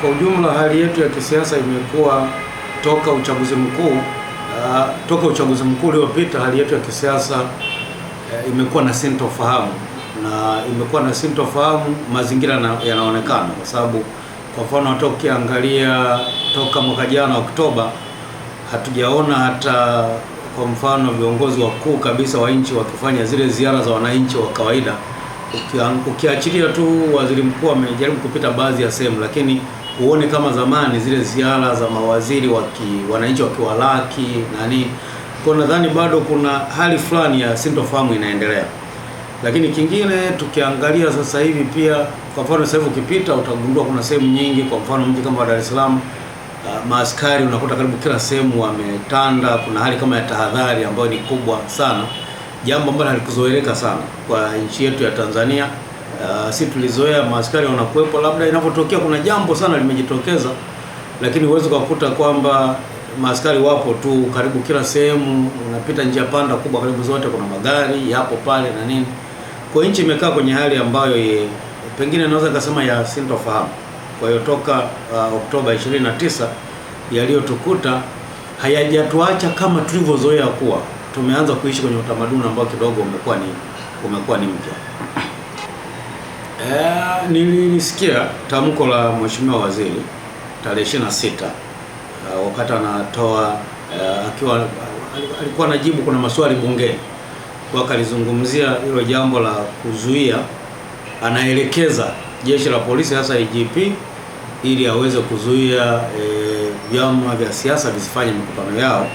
Kwa ujumla hali yetu ya kisiasa imekuwa toka uchaguzi mkuu uliopita, hali yetu ya kisiasa imekuwa na sintofahamu, mazingira yanaonekana, kwa sababu kwa mfano hata ukiangalia toka mwaka jana Oktoba hatujaona hata kwa mfano viongozi wakuu kabisa wa nchi wakifanya zile ziara za wananchi wa kawaida. Ukiachilia tu waziri mkuu amejaribu kupita baadhi ya sehemu, lakini huone kama zamani zile ziara za mawaziri wananchi wakiwalaki nani. Kwa nadhani bado kuna hali fulani ya sintofahamu inaendelea. Lakini kingine tukiangalia sasa hivi pia, kwa mfano sasa hivi ukipita utagundua kuna sehemu nyingi, kwa mfano mji kama Dar es Salaam, maaskari unakuta karibu kila sehemu wametanda. Kuna hali kama ya tahadhari ambayo ni kubwa sana, jambo ambalo halikuzoeleka sana kwa nchi yetu ya Tanzania. Si tulizoea maaskari wanakuwepo, labda inapotokea kuna jambo sana limejitokeza, lakini uwezo kukuta kwamba maaskari wapo tu karibu kila sehemu. Unapita njia panda kubwa, karibu zote kuna magari yapo pale na nini. Kwa nchi imekaa kwenye hali ambayo pengine naweza kusema ya sintofahamu. Kwa hiyo toka Oktoba 29 yaliyotukuta hayajatuacha kama tulivyozoea kuwa. Tumeanza kuishi kwenye utamaduni ambao kidogo umekuwa ni mpya. Nilisikia tamko la Mheshimiwa Waziri tarehe 26 wakati anatoa alikuwa anajibu kuna maswali bungeni, wakalizungumzia hilo jambo la kuzuia. Anaelekeza jeshi la polisi hasa IGP ili aweze kuzuia vyama vya siasa visifanye mikutano yao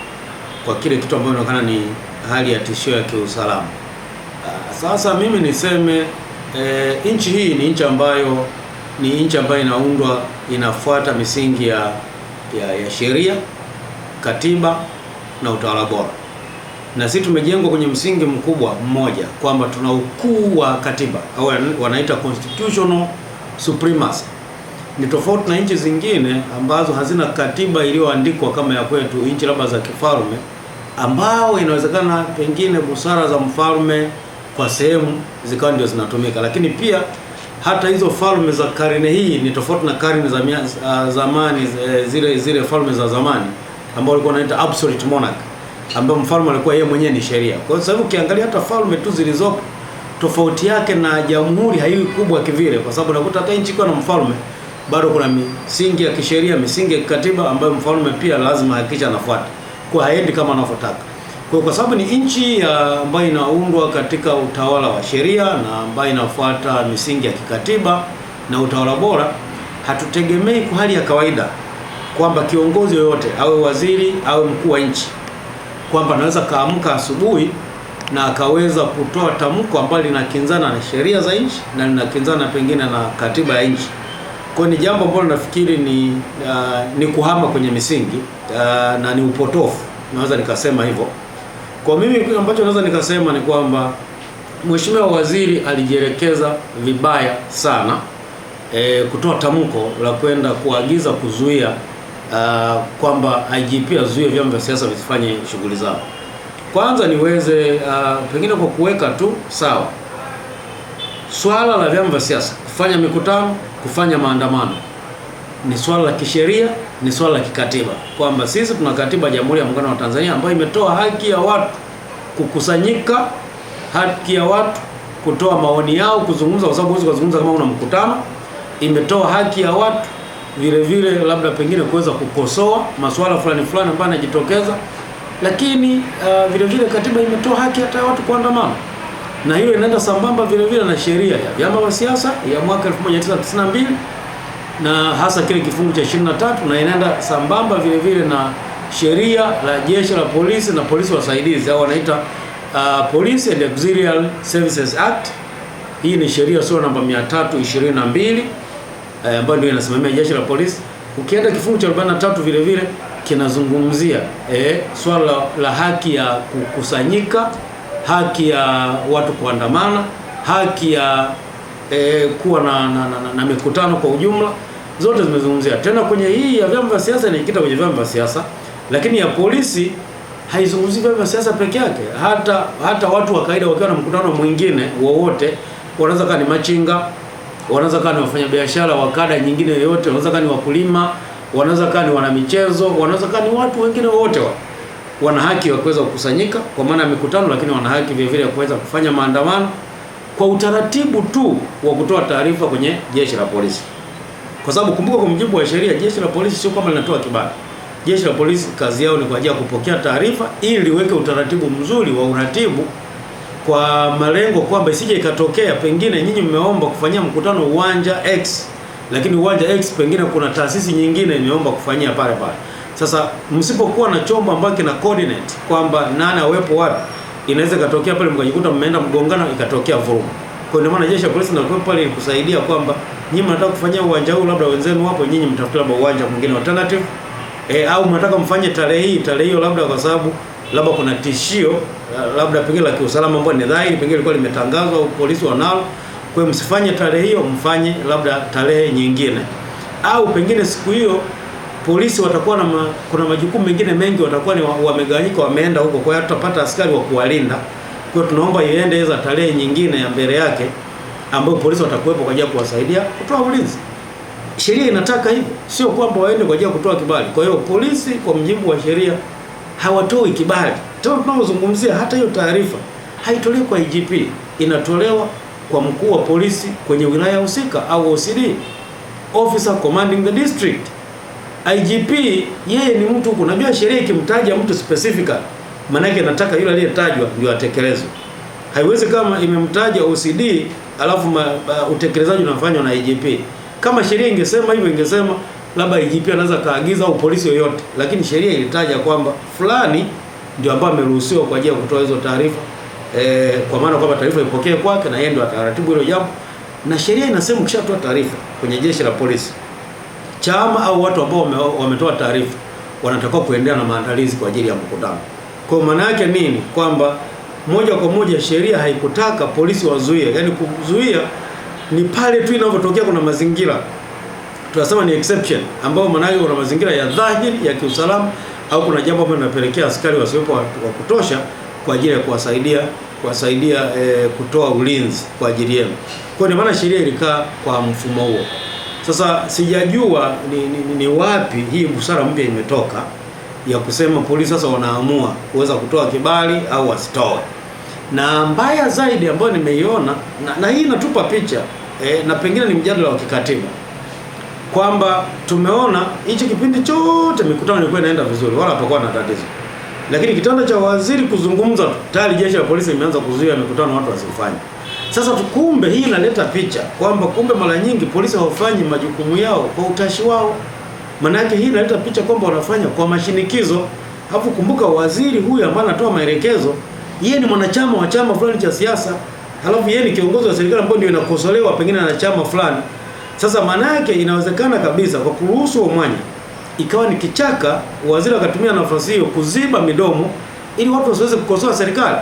kwa kile kitu ambacho inaonekana ni hali ya tishio ya kiusalama. Sasa mimi niseme nchi hii ni nchi ambayo inaundwa, inafuata misingi ya sheria, katiba na utawala bora. Na sisi tumejengwa kwenye msingi mkubwa mmoja, kwamba tuna ukuu wa katiba au wanaita constitutional supremacy. Ni tofauti na nchi zingine ambazo hazina katiba iliyoandikwa kama ya kwetu, nchi labda za kifalme, ambao inawezekana pengine busara za mfalme kwa sehemu zikawa ndio zinatumika. Lakini pia hata hizo falme za karne hii ni tofauti na karne za zamani, zile falme za zamani ambao walikuwa wanaita absolute monarch, ambao mfalme alikuwa yeye mwenyewe ni sheria. Kwa sababu ukiangalia hata falme tu zilizopo, tofauti yake na jamhuri haiwi kubwa kivile, kwa sababu unakuta hata nchi kwa na mfalme bado kuna misingi ya kisheria, misingi ya kikatiba ambayo mfalme pia lazima hakikisha anafuata, kwa haendi kama anavyotaka. Kwa sababu ni nchi ambayo inaundwa katika utawala wa sheria na ambayo inafuata misingi ya kikatiba na utawala bora, hatutegemei kwa hali ya kawaida kwamba kiongozi yoyote awe waziri awe mkuu wa nchi kwamba anaweza kaamka asubuhi na akaweza kutoa tamko ambalo linakinzana na sheria za nchi na linakinzana pengine na katiba ya nchi. Kwa ni jambo ambalo nafikiri ni kuhama kwenye misingi na ni upotofu, naweza nikasema hivyo. Kwa mimi ambacho naweza nikasema ni kwamba Mheshimiwa Waziri alijielekeza vibaya sana kutoa tamko la kwenda kuagiza kuzuia kwamba IGP azuie vyama vya siasa visifanye shughuli zao. Kwanza niweze pengine kwa kuweka tu sawa, swala la vyama vya siasa kufanya mikutano, kufanya maandamano ni swala la kisheria, ni swala la kikatiba, kwamba sisi tuna katiba ya Jamhuri ya Muungano wa Tanzania ambayo imetoa haki ya watu kukusanyika, haki ya watu kutoa maoni yao, kuzungumza, kwa sababu huwezi kuzungumza kama una mkutano. Imetoa haki ya watu vile vile labda pengine kuweza kukosoa masuala fulani ambayo yanajitokeza, lakini vile vile katiba imetoa haki hata ya watu kuandamana, na hiyo inaenda sambamba vile vile na sheria ya vyama vya siasa ya mwaka 1992 na hasa kile kifungu cha 23, na inaenda sambamba vile vile na sheria la jeshi la polisi na polisi wasaidizi au wanaita Police and Auxiliary Services Act. Hii ni sheria sura namba 322 ambayo ndio inasimamia jeshi la polisi. Ukienda kifungu cha 43 vile vile kinazungumzia swala la haki ya kukusanyika, haki ya watu kuandamana, haki ya kuwa na mikutano kwa ujumla, zote zimezungumzia. Tena kwenye hii ya vyama vya siasa inaikita kwenye vyama vya siasa, lakini ya polisi haizungumzii vyama vya siasa peke yake. Hata watu wa kawaida wakiwa na mkutano mwingine wowote, wanaweza kuwa ni machinga, wanaweza kuwa ni wafanyabiashara wa kada nyingine yoyote, wanaweza kuwa ni wakulima, wanaweza kuwa ni wanamichezo, wanaweza kuwa ni watu wengine wote wana haki ya kuweza kukusanyika kwa maana ya mikutano, lakini wana haki vile vile ya kuweza kufanya maandamano kwa utaratibu tu wa kutoa taarifa kwenye jeshi la polisi. Kwa sababu kumbuka, kwa mujibu wa sheria, jeshi la polisi sio kama linatoa kibali. Jeshi la polisi kazi yao ni kwa ajili ya kupokea taarifa ili liweke utaratibu mzuri wa uratibu, kwa malengo kwamba isije ikatokea pengine nyinyi mmeomba kufanyia mkutano uwanja X, lakini uwanja X pengine kuna taasisi nyingine imeomba kufanyia pale pale. Sasa msipokuwa na chombo ambacho kina coordinate kwamba nani awepo wapi, inaweza ikatokea pale mkajikuta mmeenda mgongano, ikatokea vurugu. Kwa ndio maana jeshi la polisi linakuwa pale kusaidia kwamba nyinyi mnataka kufanyia uwanja huu, labda wenzenu wapo, nyinyi mtafuta labda uwanja mwingine alternative, au mnataka mfanye tarehe hiyo labda kwa sababu labda kuna tishio labda pengine la kiusalama ambalo ni dhahiri, pengine ilikuwa limetangazwa au polisi wanalo. Kwa hiyo msifanye tarehe hiyo, mfanye labda tarehe nyingine, au pengine siku hiyo polisi watakuwa na kuna majukumu mengine mengi, watakuwa ni wamegawanyika, wameenda huko, kwa hiyo tutapata askari wa kuwalinda. Kwa hiyo tunaomba iende hizo tarehe nyingine ya mbele yake ambapo polisi watakuwepo kwa ajili ya kuwasaidia kutoa ulinzi. Sheria inataka hivyo, sio kwamba waende kwa ajili ya kutoa kibali. Kwa hiyo polisi kwa mujibu wa sheria hawatoi kibali. Tunapozungumzia hata hiyo taarifa haitolewi kwa IGP, inatolewa kwa mkuu wa polisi kwenye wilaya husika au OCD, officer commanding the district. IGP yeye ni mtu, unajua sheria ikimtaja mtu specifically, maana yake nataka yule aliyetajwa ndio atekelezwe. Haiwezi kama imemtaja OCD alafu utekelezaji unafanywa na IGP. Kama sheria ingesema hivyo, ingesema labda IGP anaweza kaagiza au polisi yoyote, lakini sheria ilitaja kwamba fulani ndio ambaye ameruhusiwa kwa ajili ya kutoa hizo taarifa, kwa maana kwamba taarifa ipokee kwake na yeye ndio ataratibu hilo jambo. Na sheria inasema ukishatoa taarifa kwenye jeshi la polisi, chama au watu ambao wametoa taarifa wanatakiwa kuendelea na maandalizi kwa ajili ya mkutano. Kwa maana yake nini? Kwamba moja kwa moja sheria haikutaka polisi wazuie, yani kuzuia ni pale tu inavyotokea kuna mazingira, tunasema ni exception, ambao maana yake kuna mazingira ya dhahiri ya kiusalama au kuna jambo ambalo linapelekea askari wasiwepo wa kutosha kwa ajili ya kuwasaidia kutoa ulinzi kwa ajili yenu. Kwa hiyo maana sheria ilikaa kwa mfumo huo. Sasa sijajua ni wapi hii busara mpya imetoka ya kusema polisi sasa wanaamua kuweza kutoa kibali au wasitoe. Na mbaya zaidi ambayo nimeiona na hii inatupa picha na pengine ni mjadala wa kikatiba, kwamba tumeona hichi kipindi chote mikutano ilikuwa inaenda vizuri, wala hapakuwa na tatizo, lakini kitendo cha waziri kuzungumza tayari jeshi la polisi limeanza kuzuia mikutano watu wasifanye. Sasa kumbe hii inaleta picha kwamba kumbe mara nyingi polisi hawafanyi majukumu yao kwa utashi wao. Maana yake hii inaleta picha kwamba wanafanya kwa mashinikizo. Hapo kumbuka, waziri huyu ambaye anatoa maelekezo, yeye ni mwanachama wa chama fulani cha siasa, halafu yeye ni kiongozi wa serikali ambaye ndio inakosolewa pengine na chama fulani. Sasa maana yake inawezekana kabisa kwa kuruhusu mwanya ikawa ni kichaka, waziri akatumia nafasi hiyo kuziba midomo ili watu wasiweze kukosoa serikali.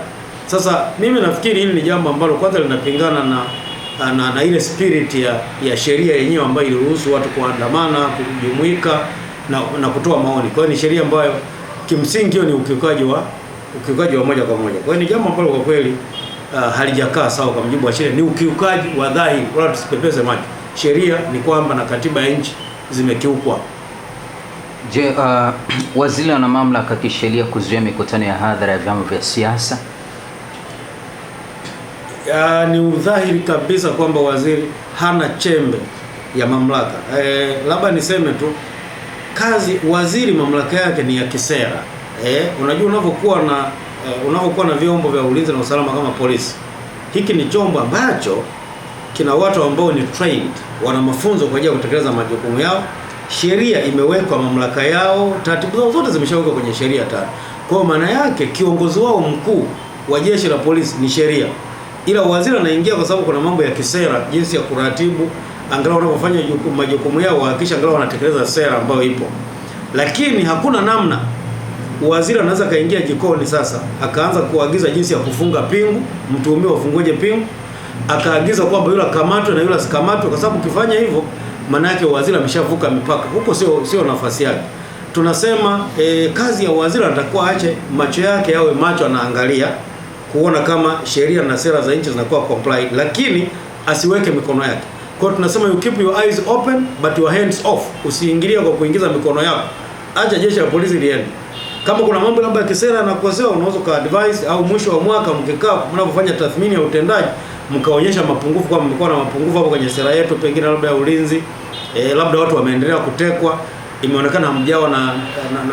Sasa mimi nafikiri hili ni jambo ambalo kwanza linapingana na ile spirit ya sheria yenyewe ambayo iliruhusu watu kuandamana, kujumuika na kutoa maoni. Kwa hiyo ni sheria ambayo kimsingi hiyo ni ukiukaji wa moja kwa moja. Kwa hiyo ni jambo ambalo kwa kweli halijakaa sawa kwa mujibu wa sheria, ni ukiukaji wa dhahiri, wala tusipepese macho. Sheria ni kwamba na katiba ya nchi zimekiukwa. Je, waziri ana mamlaka kisheria kuzuia mikutano ya hadhara ya vyama vya siasa? Ni udhahiri kabisa kwamba waziri hana chembe ya mamlaka. Labda niseme tu waziri mamlaka yake ni ya kisera. Unajua unapokuwa na vyombo vya ulinzi na usalama kama polisi, hiki ni chombo ambacho kina watu ambao ni trained, wana mafunzo kwa ajili ya kutekeleza majukumu yao. Sheria imewekwa mamlaka yao, taratibu zao zote zimeshawekwa kwenye sheria tayari. Kwa maana yake kiongozi wao mkuu wa jeshi la polisi ni sheria, ila waziri anaingia kwa sababu kuna mambo ya kisera, jinsi ya kuratibu angalau wanapofanya majukumu yao, hakikisha angalau wanatekeleza sera ambayo ipo. Lakini hakuna namna waziri anaweza kaingia jikoni sasa akaanza kuagiza jinsi ya kufunga pingu, mtuhumiwa afungoje pingu, akaagiza kwamba yule akamatwe na yule asikamatwe, kwa sababu ukifanya hivyo maana yake waziri ameshavuka mipaka. Huko sio nafasi yake. Tunasema kazi ya waziri anatakuwa aache macho yake yawe macho anaangalia kuona kama sheria na sera za nchi zinakuwa complied, lakini asiweke mikono yake. Kwa hiyo tunasema you keep your eyes open but your hands off. Usiingilie kwa kuingiza mikono yako. Acha jeshi la polisi liende. Kama kuna mambo labda ya kisera yanakosewa, unaweza ka advise, au mwisho wa mwaka mkikaa mnapofanya tathmini ya utendaji mkaonyesha mapungufu, kwamba mlikuwa na mapungufu hapo kwenye sera yetu, pengine labda ya ulinzi, labda watu wameendelea kutekwa, imeonekana hamjawa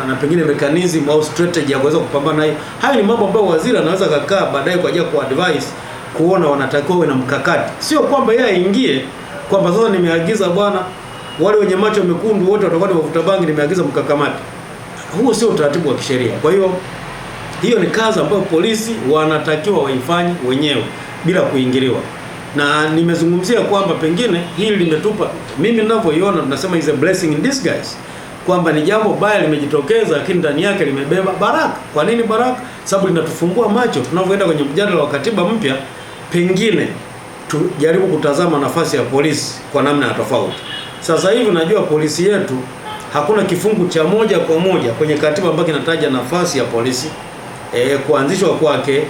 na pengine mechanism au strategy ya kuweza kupambana na hiyo. Hayo ni mambo ambayo waziri anaweza kukaa baadaye kwa ajili ya kuadvise, kuona wanatakiwa uwe na mkakati. Sio kwamba yeye aingie kwamba sasa nimeagiza bwana wale wenye macho mekundu wote watakuwa wavuta bangi, nimeagiza mkakamati. Huo sio utaratibu wa kisheria. Kwa hiyo ni kazi ambayo polisi wanatakiwa waifanye wenyewe bila kuingiliwa. Na nimezungumzia kwamba pengine hili limetupa, mimi ninavyoiona tunasema is a blessing in disguise, kwamba ni jambo baya limejitokeza, lakini ndani yake limebeba baraka. Kwa nini baraka? Sababu linatufungua macho tunavyoenda kwenye mjadala wa katiba mpya, pengine tujaribu kutazama nafasi ya polisi kwa namna ya tofauti. Sasa hivi najua polisi yetu hakuna kifungu cha moja kwa moja kwenye katiba ambacho kinataja nafasi ya polisi, kuanzishwa kwake,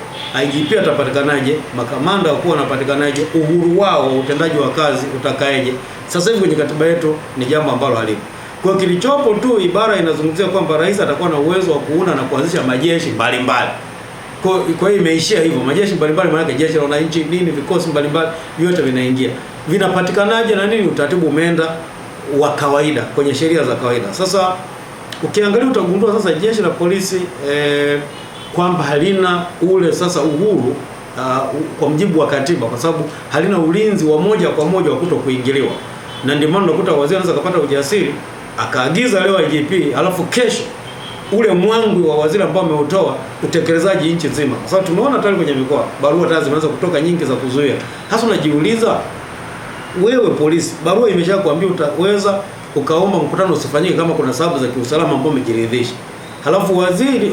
IGP atapatikanaje, makamanda wakuu wanapatikanaje, uhuru wao wa utendaji wa kazi utakaeje. Sasa hivi kwenye katiba yetu ni jambo ambalo halipo. Kwa kilichopo tu, ibara inazungumzia kwamba rais atakuwa na uwezo wa kuunda na kuanzisha majeshi mbalimbali. Kwa hiyo imeishia hivyo, majeshi mbalimbali, maana jeshi la wananchi, nini, vikosi mbalimbali vyote vinaingia. Vinapatikanaje na nini? Utaratibu umeenda wa kawaida kwenye sheria za kawaida. Sasa ukiangalia utagundua sasa jeshi la polisi kwamba halina ule sasa uhuru kwa mjibu wa katiba, kwa sababu halina ulinzi wa moja kwa moja wa kutokuingiliwa. Na ndio maana unakuta waziri anaweza kupata ujasiri akaagiza leo IGP, alafu kesho ule mwangwi wa waziri ambao ameutoa utekelezaji nchi nzima. Kwa sababu tumeona tayari kwenye mikoa barua tayari zimeanza kutoka nyingi za kuzuia. Hasa unajiuliza wewe polisi, barua imeshakwambia utaweza ukaomba mkutano usifanyike kama kuna sababu za kiusalama ambao umejiridhisha. Halafu waziri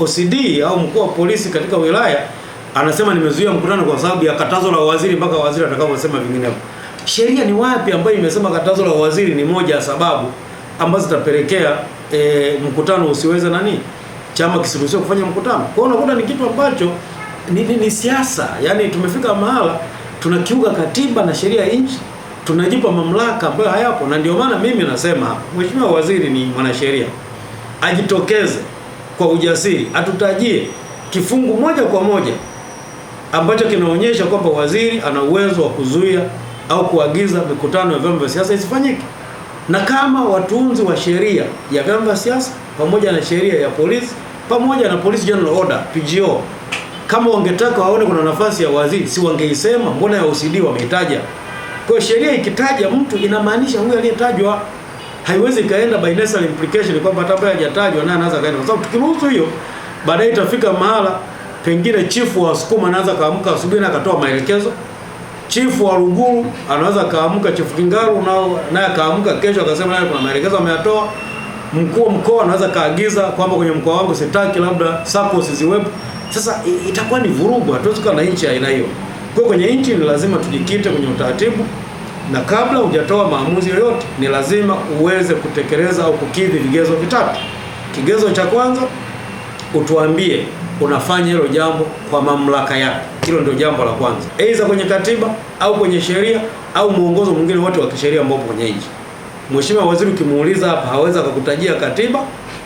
OCD au mkuu wa polisi katika wilaya anasema nimezuia mkutano kwa sababu ya katazo la waziri, mpaka waziri atakaposema vinginevyo. Sheria ni wapi ambayo imesema katazo la waziri ni moja ya sababu ambazo zitapelekea mkutano usiweze chama kisiruhusiwe kufanya mkutano? Kwa hiyo unakuta ni kitu ambacho ni siasa. Yaani tumefika mahala tunakiuka katiba na sheria ya nchi, tunajipa mamlaka ambayo hayapo. Na ndio maana mimi nasema mheshimiwa waziri ni mwanasheria, ajitokeze kwa ujasiri, atutajie kifungu moja kwa moja ambacho kinaonyesha kwamba waziri ana uwezo wa kuzuia au kuagiza mikutano ya vyama vya siasa isifanyike. Na kama watunzi wa sheria ya vyama vya siasa pamoja na sheria ya polisi pamoja na Police General Order PGO, kama wangetaka waone kuna nafasi ya waziri, si wangeisema? Mbona ya OCD wameitaja? Kwa sheria ikitaja mtu inamaanisha huyu aliyetajwa. Haiwezi kaenda by necessary implication kwamba hata ambaye hajatajwa naye anaweza kaenda, kwa sababu tukiruhusu hiyo baadaye itafika mahala pengine chifu wa Sukuma anaweza kaamka asubuhi na akatoa maelekezo, chifu wa Ruguru anaweza kaamka, chifu Kingaru naye kaamka kesho akasema naye kuna maelekezo ameyatoa, mkuu mkoa anaweza kaagiza kwamba kwenye mkoa wangu sitaki labda SACCOS ziwepo. Sasa itakuwa ni vurugu, hatuwezi kuwa na nchi aina hiyo. Kwa kwenye nchi ni lazima tujikite kwenye utaratibu, na kabla hujatoa maamuzi yoyote ni lazima uweze kutekeleza au kukidhi vigezo vitatu. Kigezo cha kwanza, utuambie unafanya hilo jambo kwa mamlaka yako. Hilo ndio jambo la kwanza, aidha kwenye katiba au kwenye sheria au mwongozo mwingine wote wa kisheria ambao kwenye nchi. Mheshimiwa waziri ukimuuliza hapa, haweza kukutajia katiba,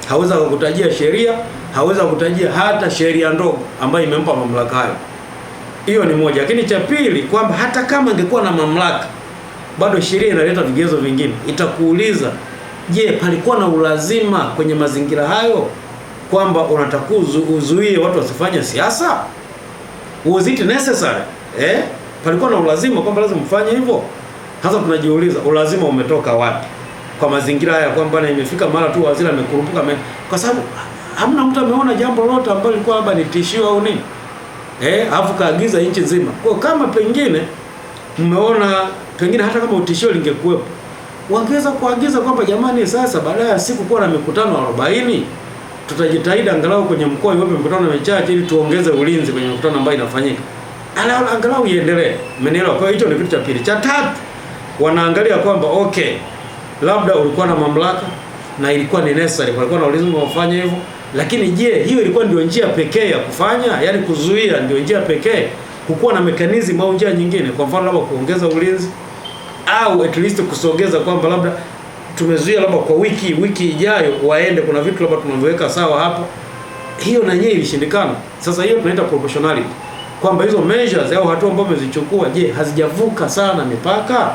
haweza kukutajia sheria, haweza kukutajia hata sheria ndogo ambayo imempa mamlaka hayo. Hiyo ni moja. Lakini cha pili, kwamba hata kama angekuwa na mamlaka bado sheria inaleta vigezo vingine. Itakuuliza, je, palikuwa na ulazima kwenye mazingira hayo kwamba unataka uzuie watu wasifanye siasa? Was it necessary? Palikuwa na ulazima kwamba lazima mfanye hivyo? Sasa tunajiuliza ulazima umetoka wapi kwa mazingira haya, kwamba na imefika mara tu waziri amekurupuka kwa sababu hamna mtu ameona jambo lolote ambalo lilikuwa labda ni tishio au nini, alafu kaagiza nchi nzima. Kwa kama pengine mmeona pengine hata kama utishio lingekuwepo, wangeweza kuagiza kwamba jamani, sasa baada ya siku kuwa na mikutano 40 tutajitahidi angalau kwenye mkoa iwepo mikutano michache ili tuongeze ulinzi kwenye mikutano ambayo inafanyika, angalau iendelee. Mmenielewa? Kwa hiyo hicho ni kitu cha pili. Cha tatu, wanaangalia kwamba okay, labda ulikuwa na mamlaka na ilikuwa ni necessary, walikuwa na ulazima wafanye hivyo, lakini je, hiyo ilikuwa ndio njia pekee ya kufanya? Yaani kuzuia ndio njia pekee kukuwa na mechanism au njia nyingine, kwa mfano labda kuongeza ulinzi au at least kusogeza kwamba labda tumezuia labda kwa wiki ijayo waende, kuna vitu labda tunaviweka sawa hapa. Hiyo na yenyewe ilishindikana. Sasa hiyo tunaita proportionality, kwamba hizo measures au hatua ambazo wamezichukua, je, hazijavuka sana mipaka?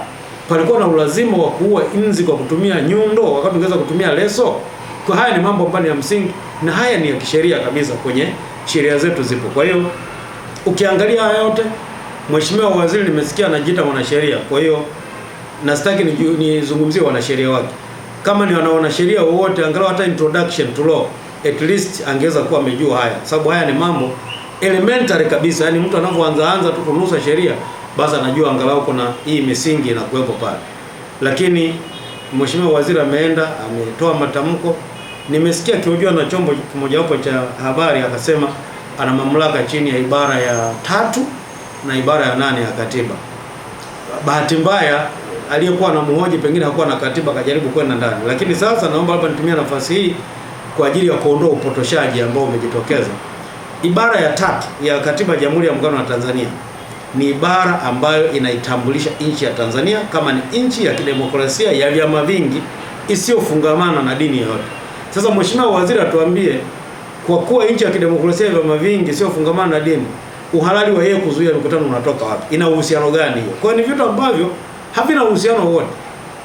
Palikuwa na ulazima wa kuua inzi kwa kutumia nyundo wakati ungeweza kutumia leso? Kwa haya ni mambo ambayo ya msingi, na haya ni ya kisheria kabisa, kwenye sheria zetu zipo. Kwa hiyo ukiangalia haya yote, Mheshimiwa Waziri nimesikia anajiita mwanasheria, kwa hiyo na sitaki nizungumzie wanasheria wake. Kama ni wanasheria wote, angalau hata introduction to law at least angeweza kuwa amejua haya, sababu haya ni mambo elementary kabisa. Yani mtu anapoanza tu kunusa sheria, basi anajua angalau kuna hii misingi inakuwepo pale. Lakini Mheshimiwa Waziri ameenda ametoa matamko. Nimesikia akihojiwa na chombo kimojawapo cha habari, akasema ana mamlaka chini ya ibara ya 3 na ibara ya 8 ya katiba. Bahati mbaya aliyekuwa anamhoji pengine hakuwa na katiba, akajaribu kwenda ndani. Lakini sasa naomba hapa nitumie nafasi hii kwa ajili ya kuondoa upotoshaji ambao umejitokeza. Ibara ya 3 ya katiba ya Jamhuri ya Muungano wa Tanzania ni ibara ambayo inaitambulisha nchi ya Tanzania kama ni nchi ya kidemokrasia ya vyama vingi isiyofungamana na dini yoyote. Sasa Mheshimiwa Waziri atuambie, kwa kuwa nchi ya kidemokrasia ya vyama vingi isiyofungamana na dini, uhalali wa yeye kuzuia mikutano unatoka wapi? Ina uhusiano gani hiyo? Kwa hiyo ni vitu ambavyo havina uhusiano wowote.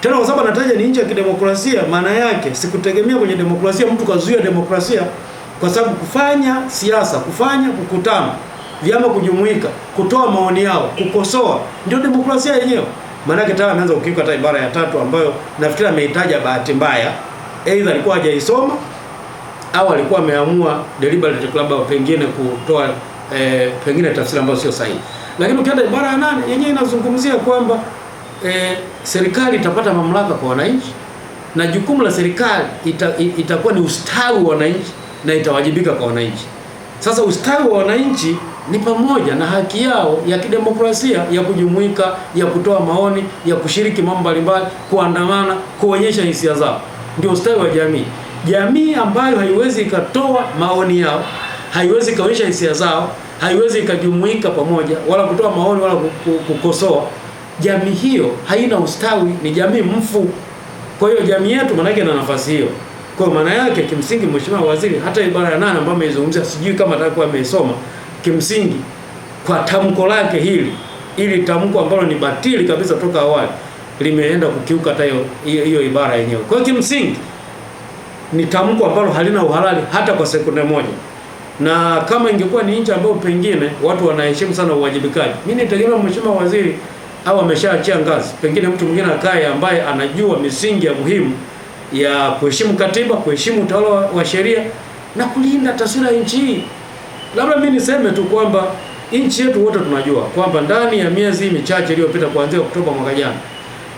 Tena kwa sababu anataja ni nchi ya kidemokrasia, maana yake sikutegemea kwenye demokrasia mtu kazuia demokrasia, kwa sababu kufanya siasa, kufanya kukutana, vyama kujumuika, kutoa maoni yao, kukosoa, ndio demokrasia yenyewe. Maana yake tayari anaanza kukiuka hata ibara ya 3 ambayo nafikiri ameitaja bahati mbaya, aidha alikuwa hajaisoma au alikuwa ameamua deliberately labda pengine kutoa pengine tafsiri ambayo sio sahihi. Lakini ukienda ibara ya 8 yenyewe inazungumzia kwamba serikali itapata mamlaka kwa wananchi, na jukumu la serikali itakuwa ni ustawi wa wananchi na itawajibika kwa wananchi. Sasa ustawi wa wananchi ni pamoja na haki yao ya kidemokrasia ya kujumuika, ya kutoa maoni, ya kushiriki mambo mbalimbali, kuandamana, kuonyesha hisia zao. Ndio ustawi wa jamii. Jamii ambayo haiwezi ikatoa maoni yao, haiwezi ikaonyesha hisia zao, haiwezi ikajumuika pamoja wala kutoa maoni wala kukosoa, jamii hiyo haina ustawi, ni jamii mfu. Kwa hiyo jamii yetu maana yake ina nafasi hiyo. Kwa maana yake kimsingi Mheshimiwa Waziri hata ibara ya 8 ambayo ameizungumzia, sijui kama atakuwa ameisoma, kimsingi kwa tamko lake ili tamko ambalo ni batili kabisa toka awali, limeenda kukiuka hata hiyo ibara yenyewe. Kwa hiyo kimsingi ni tamko ambalo halina uhalali hata kwa sekunde moja. Na kama ingekuwa ni nchi ambayo pengine watu wanaheshimu sana uwajibikaji, mimi nitegemea Mheshimiwa Waziri au ameshaachia ngazi, pengine mtu mwingine akae ambaye anajua misingi ya muhimu ya kuheshimu katiba, kuheshimu utawala wa sheria na kulinda taswira ya nchi hii. Labda mimi niseme tu kwamba nchi yetu wote tunajua kwamba ndani ya miezi michache iliyopita kuanzia Oktoba mwaka jana,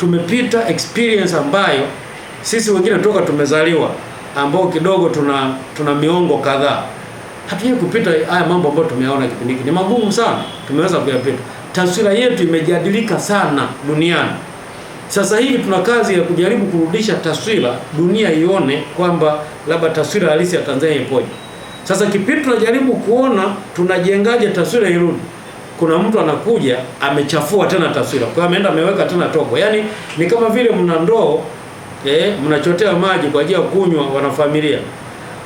tumepita experience ambayo sisi wengine toka tumezaliwa ambao kidogo tuna miongo kadhaa hatuwezi kupita haya mambo ambayo tumeyaona kipindi hiki. Ni magumu sana, tumeweza kuyapita. Taswira yetu imejadilika sana duniani. Sasa hivi tuna kazi ya kujaribu kurudisha taswira, dunia ione kwamba labda taswira halisi ya Tanzania ipoje. Sasa kipindi tunajaribu kuona tunajengaje taswira irudi, kuna mtu anakuja amechafua tena taswira. Kwa hiyo ameenda ameweka tena tobo. Yaani ni kama vile mna ndoo mnachotea maji kwa ajili ya kunywa wanafamilia.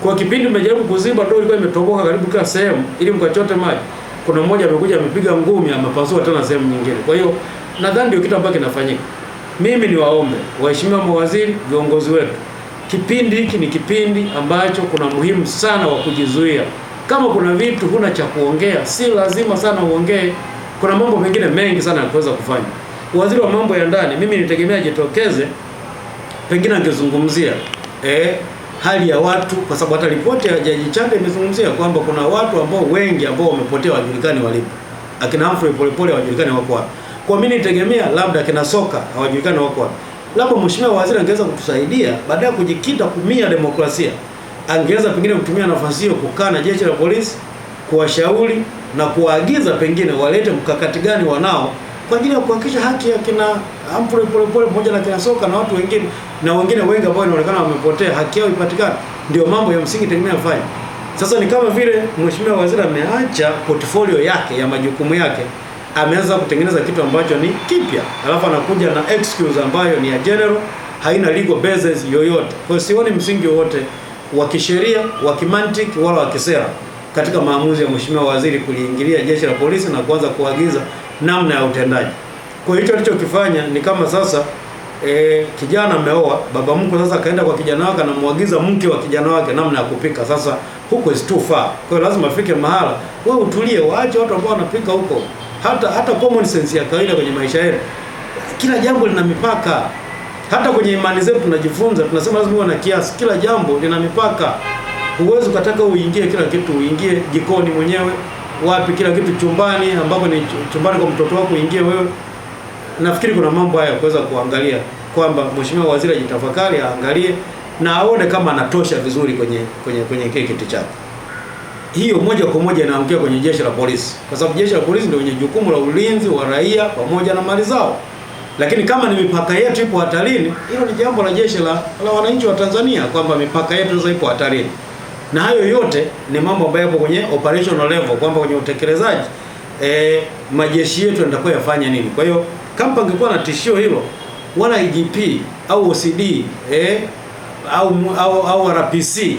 Kwa kipindi mmejaribu kuziba ndoo ilikuwa imetoboka karibu kila sehemu ili mkachote maji, kuna mmoja amekuja amepiga ngumi amepasua tena sehemu nyingine. Kwa hiyo nadhani ndio kitu ambacho kinafanyika. Mimi ni waombe waheshimiwa mawaziri, viongozi wetu, kipindi hiki ni kipindi ambacho kuna muhimu sana wa kujizuia. Kama kuna vitu huna cha kuongea, si lazima sana uongee. Kuna mambo mengine mengi sana ya kuweza kufanya. Waziri wa mambo ya ndani, mimi nitegemea jitokeze, pengine angezungumzia hali ya watu, kwa sababu hata ripoti ya Jaji Chande imezungumzia kwamba kuna watu ambao wengi ambao wamepotea hawajulikani walipo. Akina Humphrey Polepole hawajulikani wako wapi. Kwa mimi nitegemea labda akina Soka hawajulikani wako wapi. Labda Mheshimiwa Waziri angeweza kutusaidia baada ya kujikita kumia demokrasia. Angeweza pengine kutumia nafasi hiyo kukaa na jeshi la polisi, kuwashauri na kuwaagiza pengine walete mkakati gani wanao kwa ajili ya kuhakikisha haki ya kina Humphrey Polepole pamoja na kina Soka na watu wengine na wengine wengi ambao inaonekana wamepotea, haki yao ipatikane. Ndio mambo ya msingi tegemea afanye. Sasa ni kama vile mheshimiwa waziri ameacha portfolio yake ya majukumu yake, ameanza kutengeneza kitu ambacho ni kipya, alafu anakuja na excuse ambayo ni ya general, haina legal basis yoyote. Kwa hiyo sioni msingi wowote wa kisheria, wa kimantiki wala wa kisera katika maamuzi ya mheshimiwa waziri kuliingilia jeshi la polisi na kuanza kuagiza namna ya utendaji. Kwa hiyo hicho alichokifanya ni kama sasa kijana ameoa, baba mkwe sasa kaenda kwa kijana wake anamwagiza mke wa kijana wake namna ya kupika. Sasa huko is too far. Kwa hiyo lazima afike mahala wewe utulie, waache watu ambao wanapika huko. Hata common sense ya kawaida kwenye maisha yetu, kila jambo lina mipaka. Hata kwenye imani zetu tunajifunza, tunasema lazima uwe na kiasi. Kila jambo lina mipaka. Huwezi ukataka uingie kila kitu, uingie jikoni mwenyewe, wapi kila kitu chumbani, ambapo ni chumbani kwa mtoto wako uingie wewe. Nafikiri kuna mambo haya kuweza kuangalia kwamba mheshimiwa waziri ajitafakari, aangalie na aone kama anatosha vizuri kwenye kiti chake. Hiyo moja kwa moja inaangukia kwenye jeshi la polisi, kwa sababu jeshi la polisi ndio wenye jukumu la ulinzi wa raia pamoja na mali zao. Lakini kama ni mipaka yetu ipo hatarini, hilo ni jambo la jeshi la wananchi wa Tanzania, kwamba mipaka yetu sasa ipo hatarini. Na hayo yote ni mambo ambayo yapo kwenye operational level, kwamba kwenye utekelezaji majeshi yetu yanatakiwa yafanye nini. Kwa hiyo kama pangekuwa na tishio hilo, wala IGP au OCD au RPC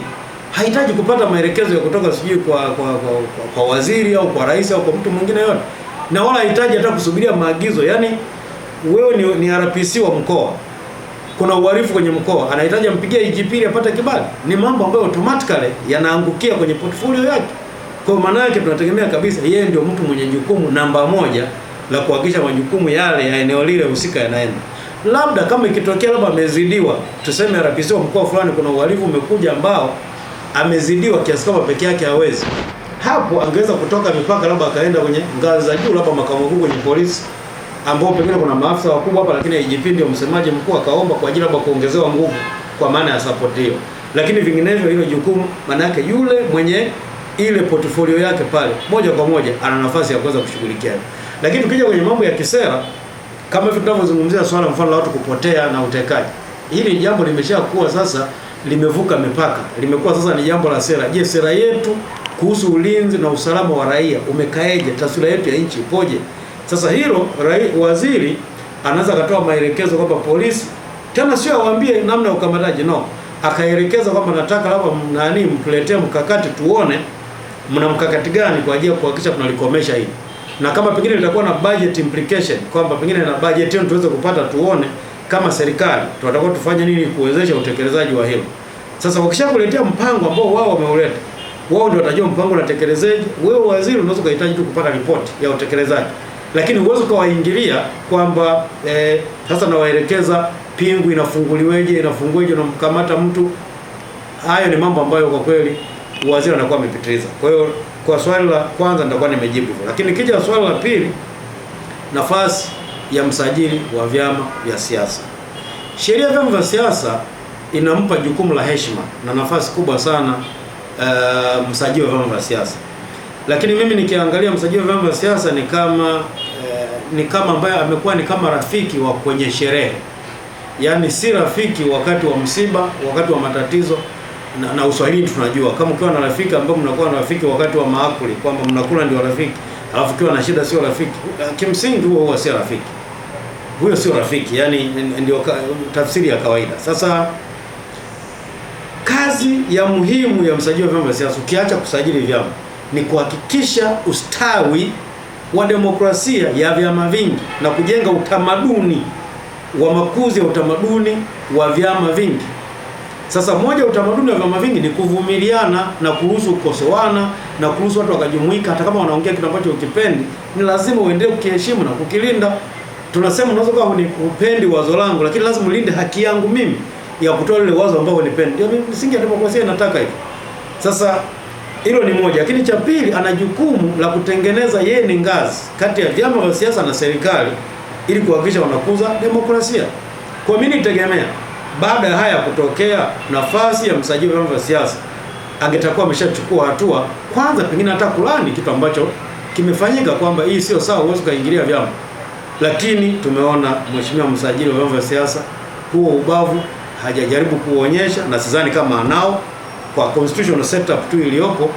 hahitaji kupata maelekezo ya kutoka sijui kwa waziri au kwa rais au kwa mtu mwingine yote, na wala hahitaji hata kusubiria maagizo. Yani wewe ni RPC wa mkoa, kuna uhalifu kwenye mkoa, anahitaji ampigie IGP ili apate kibali? Ni mambo ambayo automatically yanaangukia kwenye portfolio yake. Kwa maana yake tunategemea kabisa yeye ndio mtu mwenye jukumu namba moja la kuhakikisha majukumu yale ya eneo lile husika yanaenda. Labda kama ikitokea labda amezidiwa, tuseme RPC wa mkoa fulani kuna uhalifu umekuja ambao amezidiwa kiasi kama peke yake hawezi, hapo angeweza kutoka mipaka, labda akaenda kwenye ngazi za juu, labda makao makuu kwenye polisi ambao pengine kuna maafisa wakubwa hapa, lakini IGP ndio msemaji mkuu, akaomba kwa ajili ya kuongezewa nguvu kwa maana ya support hiyo. Lakini vinginevyo hilo jukumu, maana yake yule mwenye ile portfolio yake pale moja kwa moja ana nafasi ya kuweza kushughulikia. Lakini tukija kwenye mambo ya kisera, kama hivi tunavyozungumzia swala mfano la watu kupotea na utekaji, hili jambo limeshakuwa sasa limevuka mipaka, limekuwa sasa ni jambo la sera. Je, sera yetu kuhusu ulinzi na usalama wa raia umekaeje? Taswira yetu ya nchi ipoje? Sasa hilo waziri anaweza katoa maelekezo kwamba polisi, tena sio awaambie namna ya ukamataji, no, akaelekeza kwamba nataka labda mtuletee mkakati tuone mna mkakati gani kwa ajili ya kuhakikisha tunalikomesha hili, na kama pengine litakuwa na budget implication, kwamba pengine na budget yetu tuweze kupata, tuone kama serikali tunatakiwa tufanye nini kuwezesha utekelezaji wa hilo. Sasa wakishakuletea mpango ambao wao wameuleta, wao ndio watajua mpango unatekelezaje. Wewe waziri unaweza kuhitaji tu kupata ripoti ya utekelezaji, lakini uwezo kawaingilia kwamba sasa nawaelekeza pingu inafunguliweje, inafungweje, na mkamata mtu. Hayo ni mambo ambayo kwa kweli waziri anakuwa amepitiliza. Kwa hiyo kwa swali la kwanza nitakuwa nimejibu hivyo, lakini kija swali la pili, nafasi ya msajili wa vyama vya siasa. Sheria ya vyama vya siasa inampa jukumu la heshima na nafasi kubwa sana msajili wa vyama vya siasa. Lakini mimi nikiangalia msajili wa vyama vya siasa ni kama ambaye amekuwa ni kama rafiki wa kwenye sherehe. Yaani si rafiki wakati wa msiba, wakati wa matatizo, na Uswahilini tunajua kama ukiwa na rafiki ambao mnakuwa na rafiki wakati wa maakuli, kwamba mnakula ndio rafiki, alafu ukiwa na shida sio rafiki, kimsingi huo sio rafiki. Huyo sio rafiki, yani ndio tafsiri ya kawaida. Sasa kazi ya muhimu ya msajili wa vyama vya siasa, ukiacha kusajili vyama, ni kuhakikisha ustawi wa demokrasia ya vyama vingi na kujenga utamaduni wa makuzi ya utamaduni wa vyama vingi. Sasa moja utamaduni wa vyama vingi ni kuvumiliana na kuruhusu kukosoana na kuruhusu watu wakajumuika, hata kama wanaongea kitu ambacho ukipendi, ni lazima uendelee kukiheshimu na kukilinda. Tunasema unaweza kuwa upendi wazo langu, lakini lazima ulinde haki yangu mimi ya kutoa ile wazo ambao unipendi. Ndio msingi ya demokrasia inataka hivyo. Sasa hilo ni moja. Lakini cha pili, ana jukumu la kutengeneza, yeye ni ngazi kati ya vyama vya siasa na serikali ili kuhakikisha wanakuza demokrasia. Kwa mimi nitegemea baada ya haya kutokea, nafasi ya msajili wa vyama vya siasa angetakuwa ameshachukua hatua kwanza, pengine hata kulani kitu ambacho kimefanyika, kwamba hii sio sawa, uwezo kaingilia vyama. Lakini tumeona mheshimiwa msajili wa vyama vya siasa huo ubavu hajajaribu kuonyesha, na sidhani kama anao, kwa constitutional setup tu iliyopo,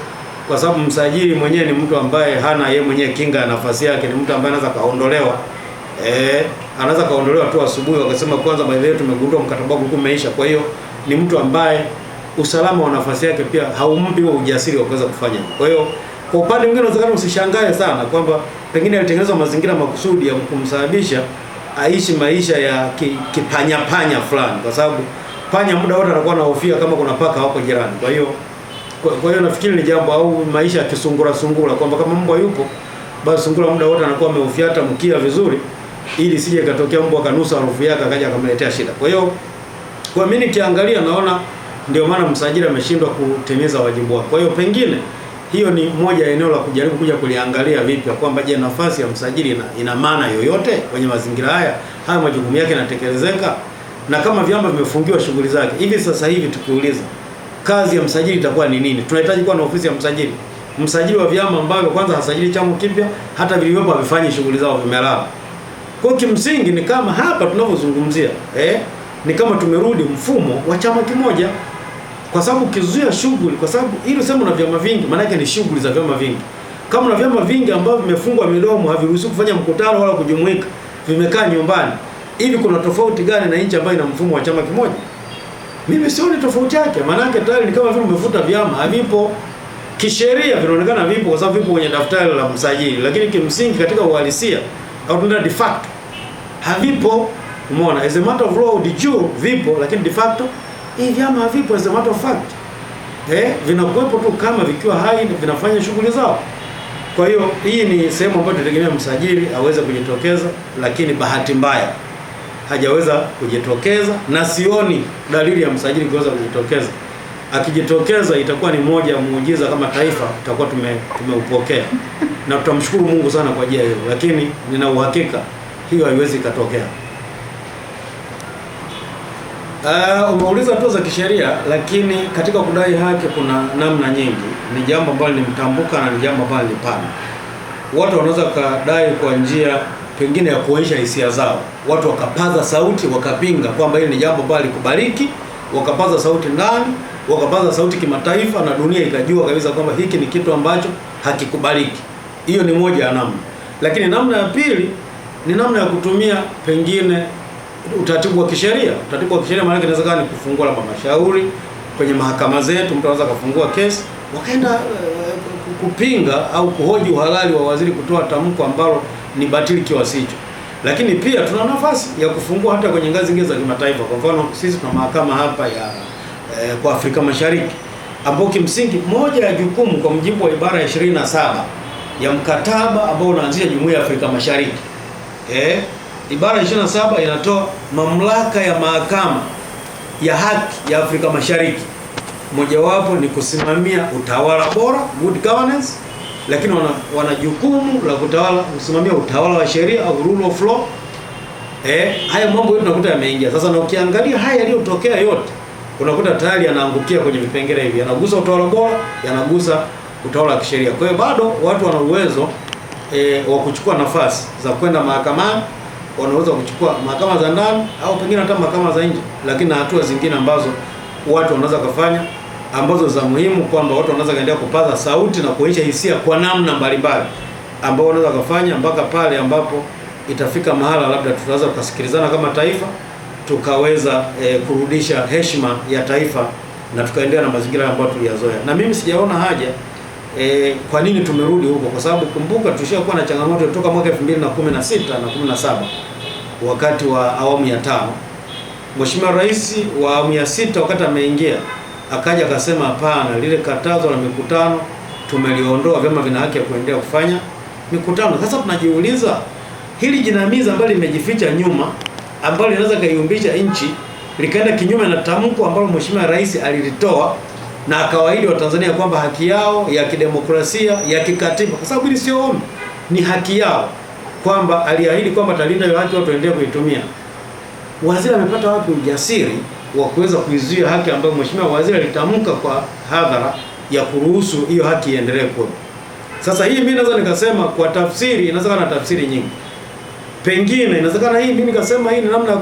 kwa sababu msajili mwenyewe ni mtu ambaye hana yeye mwenyewe kinga ya nafasi yake, ni mtu ambaye anaweza kaondolewa. Anaweza kaondolewa tu asubuhi wakasema kwanza by the way tumegundua mkataba wako umeisha. Kwa hiyo ni mtu ambaye usalama wa nafasi yake pia haumpi huo ujasiri wa kuweza kufanya. Kwa hiyo kwa upande mwingine unaweza usishangae sana kwamba pengine alitengenezwa mazingira makusudi ya kumsababisha aishi maisha ya kipanya fulani, kwa sababu panya muda wote anakuwa anahofia kama kuna paka hapo jirani. Kwa hiyo nafikiri ni jambo, au maisha ya kisungura kwamba kama mbwa yupo basi sungura muda wote anakuwa ameufiata mkia vizuri, ili sije katokea mbwa kanusa harufu yake akaja akamletea shida. Kwa hiyo kwa mimi nikiangalia naona ndio maana msajili ameshindwa kutimiza wajibu wake. Kwa hiyo pengine hiyo ni moja ya eneo la kujaribu kuja kuliangalia vipi, kwamba je, nafasi ya msajili ina maana yoyote kwenye mazingira haya majukumu yake yanatekelezeka? Na kama vyama vimefungiwa shughuli zake hivi sasa hivi, tukiuliza kazi ya msajili itakuwa ni nini? Tunahitaji kuwa na ofisi ya msajili wa vyama ambavyo kwanza hasajili chama kipya, hata vilivyopo havifanyi shughuli zao, vimelala. Kwa kimsingi ni kama hapa tunavyozungumzia ni kama tumerudi mfumo wa chama kimoja, kwa sababu kizuia shughuli, kwa sababu hilo sema na vyama vingi, maana yake ni shughuli za vyama vingi. Kama na vyama vingi ambavyo vimefungwa midomo, haviruhusiwi kufanya mkutano wala kujumuika, vimekaa nyumbani, hivi kuna tofauti gani na nchi ambayo ina mfumo wa chama kimoja? Mimi sioni tofauti yake. Maana yake tayari ni kama vile umefuta vyama, havipo kisheria, vinaonekana vipo kwa sababu vipo kwenye daftari la msajili, lakini kimsingi katika uhalisia au tunda de facto havipo. Umeona, as a matter of law de jure vipo, lakini de facto hii vyama havipo as a matter of fact. Vinakuwepo tu kama vikiwa hai, vinafanya shughuli zao. Kwa hiyo hii ni sehemu ambayo tunategemea msajili aweze kujitokeza, lakini bahati mbaya hajaweza kujitokeza, na sioni dalili ya msajili kuweza kujitokeza. Akijitokeza itakuwa ni moja ya muujiza, kama taifa tutakuwa tumeupokea na tutamshukuru Mungu sana kwa ajili hiyo, lakini nina uhakika hiyo haiwezi katokea. Umeuliza tu za kisheria, lakini katika kudai haki kuna namna nyingi. Ni jambo ambalo limtambuka na ni jambo ambalo lipana. Watu wanaweza kudai kwa njia pengine ya kuonyesha hisia zao, watu wakapaza sauti wakapinga kwamba hili ni jambo ambalo likubaliki, wakapaza sauti ndani, wakapaza sauti kimataifa, na dunia ikajua kabisa kwamba hiki ni kitu ambacho hakikubaliki. Hiyo ni moja ya namna. Lakini namna ya pili ni namna ya kutumia pengine utaratibu wa kisheria. Utaratibu wa kisheria maana inaweza kuwa ni kufungua labda mashauri kwenye mahakama zetu, mtu anaweza kufungua kesi wakaenda kupinga au kuhoji uhalali wa waziri kutoa tamko ambalo ni batili kiasi hicho. Lakini pia tuna nafasi ya kufungua hata kwenye ngazi nyingine za kimataifa. Kwa mfano sisi tuna mahakama hapa ya kwa Afrika Mashariki, ambapo kimsingi moja ya jukumu kwa mujibu wa ibara ya 27 ya mkataba ambao unaanzisha Jumuiya ya Afrika Mashariki, ibara 27 inatoa mamlaka ya mahakama ya haki ya Afrika Mashariki. Mojawapo ni kusimamia utawala bora, good governance, lakini wana jukumu la kusimamia utawala wa sheria au rule of law. Haya mambo yote tunakuta yameingia. Sasa na ukiangalia haya yaliyotokea yote, unakuta tayari yanaangukia kwenye vipengele hivi. Yanagusa utawala bora, yanagusa utawala wa kisheria. Kwa hiyo bado watu wana uwezo wa kuchukua nafasi za kwenda mahakamani, wanaweza kuchukua mahakama za ndani au pengine hata mahakama za nje, lakini na hatua zingine ambazo watu wanaweza kufanya ambazo za muhimu, kwamba watu wanaweza kaendelea kupaza sauti na kuonyesha hisia kwa namna mbalimbali ambao wanaweza kufanya mpaka pale ambapo itafika mahala labda tutaweza kusikilizana kama taifa, tukaweza kurudisha heshima ya taifa na tukaendelea na mazingira ambayo tuliyazoea. Na mimi sijaona haja kwa nini tumerudi huko, kwa sababu kumbuka tulishakuwa na changamoto kutoka mwaka 2016 na 17 wakati wa awamu ya 5. Mheshimiwa Rais wa awamu ya 6 wakati ameingia akaja akasema hapana, lile katazo la mikutano tumeliondoa, vyama vina haki ya kuendelea kufanya mikutano. Sasa tunajiuliza hili jinamizi ambalo limejificha nyuma, ambalo linaweza kaiumbisha nchi, likaenda kinyume na tamko ambalo Mheshimiwa Rais alilitoa na akawaahidi Watanzania kwamba haki yao ya kidemokrasia ya kikatiba, kwa sababu hili sio ombi, ni haki yao, kwamba aliahidi kwamba atalinda hiyo haki, watu waendelee kuitumia. Waziri amepata wapi ujasiri wa kuweza kuizuia haki ambayo Mheshimiwa Waziri alitamka kwa hadhara ya kuruhusu hiyo haki iendelee kuwa? Sasa hii mimi naweza nikasema kwa tafsiri, inaweza na tafsiri nyingi. Pengine inawezekana hii mimi nikasema hii ni namna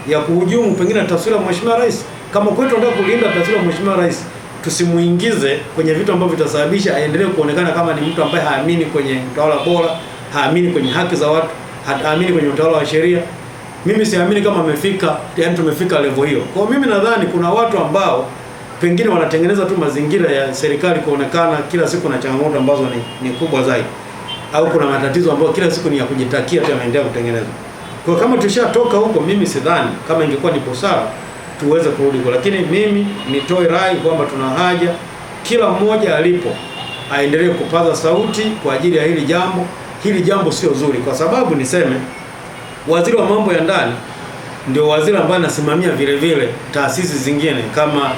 ya kuhujumu pengine tafsiri ya Mheshimiwa Rais. Kama kwetu tunataka kulinda tafsiri ya Mheshimiwa Rais, tusimuingize kwenye vitu ambavyo vitasababisha aendelee kuonekana kama ni mtu ambaye haamini kwenye utawala bora, haamini kwenye haki za watu, haamini kwenye utawala wa sheria. Mimi siamini kama tumefika level hiyo. Kwa mimi nadhani kuna watu ambao pengine wanatengeneza tu mazingira ya serikali kuonekana kila siku na changamoto ambazo ni kubwa zaidi, au kuna matatizo ambayo kila siku ni ya kujitakia tu yanaendelea kutengenezwa. Kwa kama tushatoka huko, mimi sidhani kama ingekuwa ni busara tuweze kurudi huko, lakini mimi nitoe rai kwamba tuna haja kila mmoja alipo aendelee kupaza sauti kwa ajili ya hili jambo. Hili jambo sio zuri, kwa sababu niseme waziri wa mambo ya ndani ndio waziri ambaye anasimamia vile vile taasisi zingine kama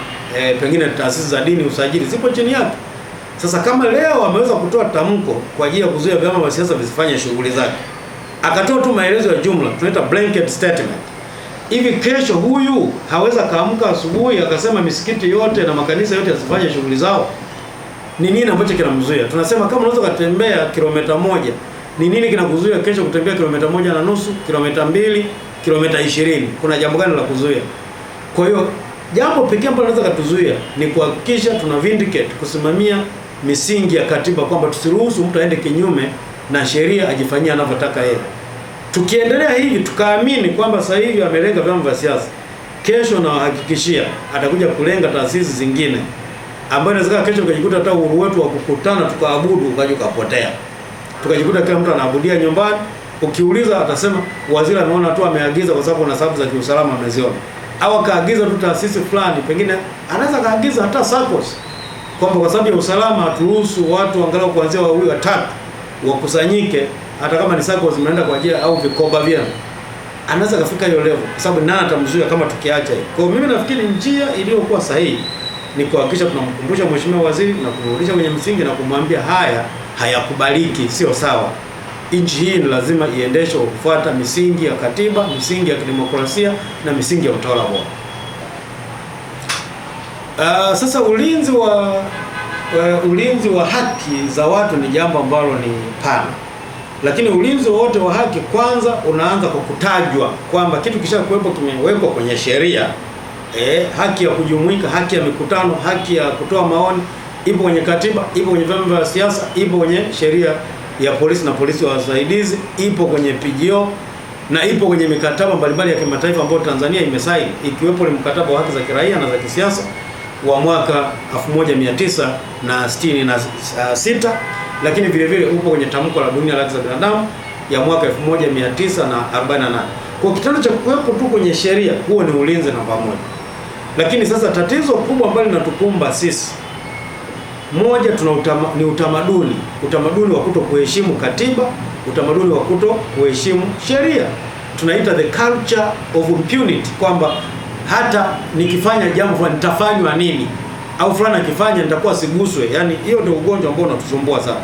pengine taasisi za dini, usajili zipo chini yake. Sasa kama leo ameweza kutoa tamko kwa ajili ya kuzuia vyama vya siasa visifanye shughuli zake, akatoa tu maelezo ya jumla, tunaita blanket statement. Hivi kesho huyu haweza kaamka asubuhi akasema misikiti yote na makanisa yote yasifanye shughuli zao? Ni nini ambacho kinamzuia? Tunasema kama unaweza kutembea kilomita 1, ni nini kinakuzuia kesho kutembea kilomita 1.5, kilomita 2, kilomita 20? Kuna jambo gani la kuzuia? Kwa hiyo jambo pekee ambalo linaweza kutuzuia ni kuhakikisha tuna vindicate, kusimamia misingi ya katiba, kwamba tusiruhusu mtu aende kinyume na sheria ajifanyia anavyotaka yeye. Tukiendelea hivi tukaamini kwamba sasa hivi amelenga vyama vya siasa, kesho na wahakikishia atakuja kulenga taasisi zingine, ambayo inawezekana kesho ukajikuta hata uhuru wetu wa kukutana tukaabudu ukaja ukapotea. Tukajikuta kila mtu anaabudia nyumbani, ukiuliza atasema waziri ameona tu ameagiza kwa sababu na sababu za kiusalama ameziona, au kaagiza tu taasisi fulani, pengine anaweza kaagiza hata SACCOS kwamba kwa sababu ya usalama haturuhusu watu angalau kuanzia 2 au 3 wakusanyike, hata kama ni SACCOS zinaenda kwa ajili au vikoba vyao. Anaweza kufika hiyo level, kwa sababu nani atamzuia kama tukiacha hiyo? Kwa mimi nafikiri njia iliyokuwa sahihi ni kuhakikisha tunamkumbusha mheshimiwa waziri na kumrudisha kwenye msingi na kumwambia haya hayakubaliki, sio sawa. Nchi hii ni lazima iendeshwe kufuata misingi ya katiba, misingi ya kidemokrasia na misingi ya utawala bora. Sasa ulinzi wa haki za watu ni jambo ambalo ni pana. Lakini ulinzi wote wa haki kwanza unaanza kwa kutajwa kwamba kitu kisha kuwepo kimewekwa kwenye sheria. Haki ya kujumuika, haki ya mikutano, haki ya kutoa maoni ipo kwenye katiba, ipo kwenye vyama vya siasa, ipo kwenye sheria ya polisi na polisi wa wasaidizi, ipo kwenye PGO na ipo kwenye mikataba mbalimbali ya kimataifa ambayo Tanzania imesaini, ikiwepo ni mkataba wa haki za kiraia na za kisiasa wa mwaka 1966, lakini vile vile upo kwenye tamko la dunia la haki za binadamu ya mwaka 1948. Kwa kitendo cha kuwepo tu kwenye sheria, huo ni ulinzi namba moja. Lakini sasa tatizo kubwa ambalo linatukumba sisi, moja, ni utamaduni wa kuto kuheshimu katiba, utamaduni wa kuto kuheshimu sheria. Tunaita the culture of impunity, kwamba hata nikifanya jambo fulani nitafanywa nini, au fulani akifanya nitakuwa siguswe. Yani hiyo ndio ugonjwa ambao unatusumbua sana.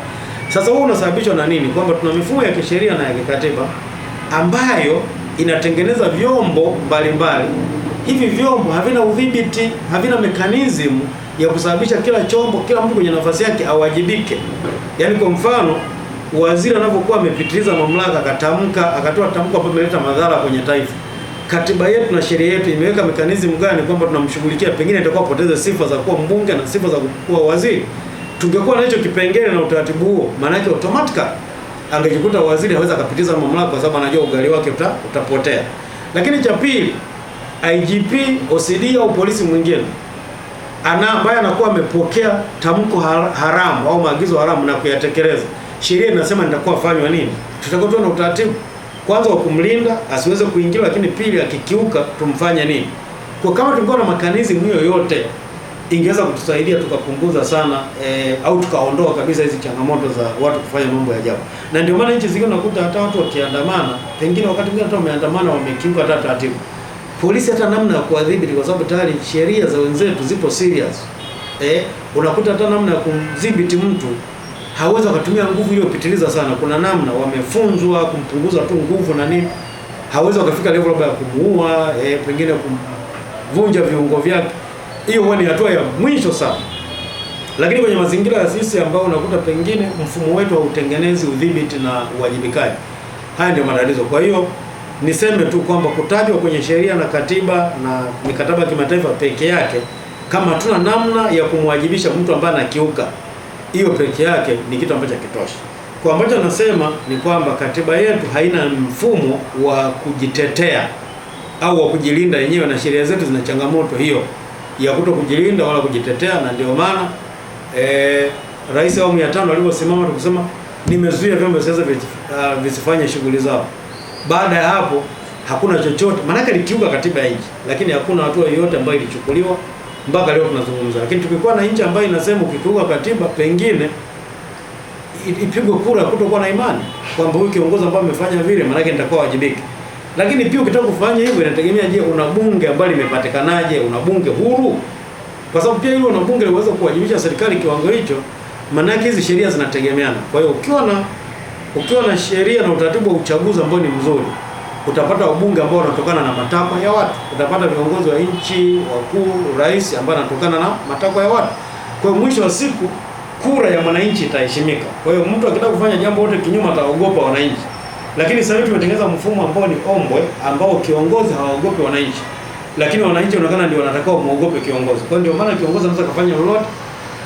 Sasa huu unasababishwa na nini? Kwamba tuna mifumo ya kisheria na ya kikatiba ambayo inatengeneza vyombo mbalimbali. Hivi vyombo havina udhibiti, havina mekanizmu ya kusababisha kila chombo, kila mtu kwenye nafasi yake awajibike. Yaani kwa mfano, waziri anapokuwa amepitiliza mamlaka akatoa tamko ambalo limeleta madhara kwenye taifa, katiba yetu na sheria yetu imeweka mekanizmu gani kwamba tunamshughulikia? Pengine itakuwa poteza sifa za kuwa mbunge na sifa za kuwa waziri. Tungekuwa na hicho kipengele na utaratibu huo, maana yake automatically angejikuta waziri hawezi akapitiza mamlaka kwa sababu anajua ugali wake utapotea. Lakini cha pili, IGP, OCD au polisi mwingine ambaye anakuwa amepokea tamko haramu au maagizo haramu na kuyatekeleza, sheria inasema nitakuwa fanywa nini? Tutakuwa tuna utaratibu kwanza wa kumlinda asiweze kuingia, lakini pili akikiuka tumfanye nini? Kwa kama tulikuwa na mekanizmu yoyote ingeweza kutusaidia tukapunguza sana au tukaondoa kabisa hizi changamoto za watu kufanya mambo ya ajabu. Na ndio maana nchi zingine unakuta hata watu wakiandamana, pengine wakati mwingine hata wameandamana wamekiuka hata taratibu, polisi hata namna ya kuadhibu, kwa sababu tayari sheria za wenzetu zipo serious. Unakuta hata namna ya kumdhibiti mtu hawezi kutumia nguvu iliyopitiliza sana. Kuna namna wamefunzwa kumpunguza tu nguvu na nini, hawezi kufika level ya kumuua, pengine kumvunja viungo vyake. Hiyo huwa ni hatua ya mwisho sana. Lakini kwenye mazingira ya sisi ambao unakuta pengine mfumo wetu hautengenezi udhibiti na uwajibikaji, haya ndio matatizo. Kwa hiyo niseme tu kwamba kutajwa kwenye sheria na katiba na mikataba ya kimataifa peke yake Kama hatuna namna ya kumwajibisha mtu ambaye anakiuka, hiyo peke yake ni kitu ambacho hakitoshi. Kwa ambacho nasema ni kwamba katiba yetu haina mfumo wa kujitetea au wa kujilinda yenyewe, na sheria zetu zina changamoto hiyo ya kuto kujilinda wala kujitetea, na ndio maana Rais wa awamu ya 5 aliposimama tukisema nimezuia vyombo vya siasa visifanye shughuli zao. Baada ya hapo hakuna chochote, maana likiuka katiba ya nchi, lakini hakuna hatua yoyote ambayo ilichukuliwa mpaka leo tunazungumza. Lakini tukikuwa na nchi ambayo inasema ukikiuka katiba pengine ipigwe kura kutokuwa na imani kwamba huyu kiongozi ambaye amefanya vile maana yake nitakuwa wajibiki. Lakini pia ukitaka kufanya hivyo inategemea, je, una bunge ambalo limepatikanaje, una bunge huru? Kwa sababu pia hilo una bunge liweza kuwajibisha serikali kiwango hicho, maana yake hizi sheria zinategemeana. Kwa hiyo ukiwa na sheria na utaratibu wa uchaguzi ambao ni mzuri, utapata wabunge ambao wanatokana na matakwa ya watu, utapata viongozi wa nchi, wakuu, rais ambao wanatokana na matakwa ya watu. Kwa hiyo mwisho wa siku kura ya mwananchi itaheshimika. Kwa hiyo mtu akitaka kufanya jambo lote kinyume ataogopa wananchi. Lakini sasa hivi tumetengeneza mfumo ambao ni ombwe, ambao kiongozi hawaogopi wananchi, lakini wananchi wanaonekana ndio wanatakiwa muogope kiongozi. Kwa hiyo ndio maana kiongozi anaweza kufanya lolote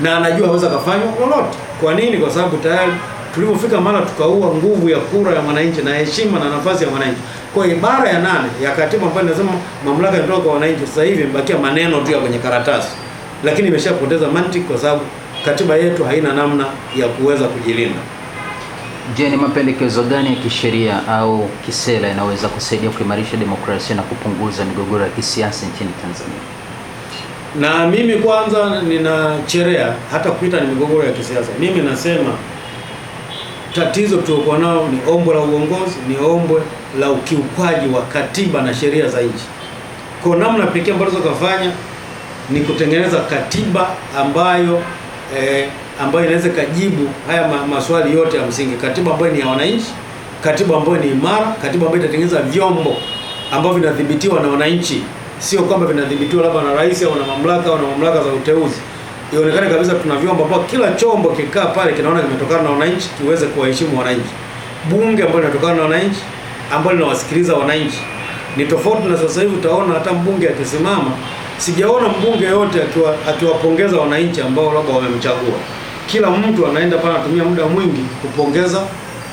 na anajua anaweza kufanya lolote. Kwa nini? Kwa sababu tayari tulipofika mara tukaua nguvu ya kura ya mwananchi na heshima na nafasi ya mwananchi. Kwa ibara ya 8 ya katiba ambayo inasema mamlaka yanatoka kwa wananchi, sasa hivi imebakia maneno tu ya kwenye karatasi, lakini imeshapoteza mantiki kwa sababu katiba yetu haina namna ya kuweza kujilinda. Je, ni mapendekezo gani ya kisheria au kisera yanaweza kusaidia kuimarisha demokrasia na kupunguza migogoro ya kisiasa nchini Tanzania? Na mimi kwanza ninacherea hata kuita ni migogoro ya kisiasa. Mimi nasema tatizo tuliokuwa nao ni ombwe la uongozi, ni ombwe la ukiukwaji wa katiba na sheria za nchi. Kwa namna pekee ambayo kufanya ni kutengeneza katiba ambayo inaweza kujibu haya maswali yote ya msingi. Katiba ambayo ni ya wananchi, katiba ambayo ni imara, katiba ambayo itatengeneza vyombo ambavyo vinadhibitiwa na wananchi, sio kwamba vinadhibitiwa labda na rais au na mamlaka za uteuzi. Ionekane kabisa tuna vyombo ambavyo kila chombo kikaa pale kinaona kimetokana na wananchi, kiweze kuwaheshimu wananchi. Bunge ambalo linatokana na wananchi, ambalo linawasikiliza wananchi. Ni tofauti na sasa hivi utaona hata mbunge akisimama, sijaona mbunge yote akiwapongeza wananchi ambao labda wamemchagua. Kila mtu anaenda pale anatumia muda mwingi kupongeza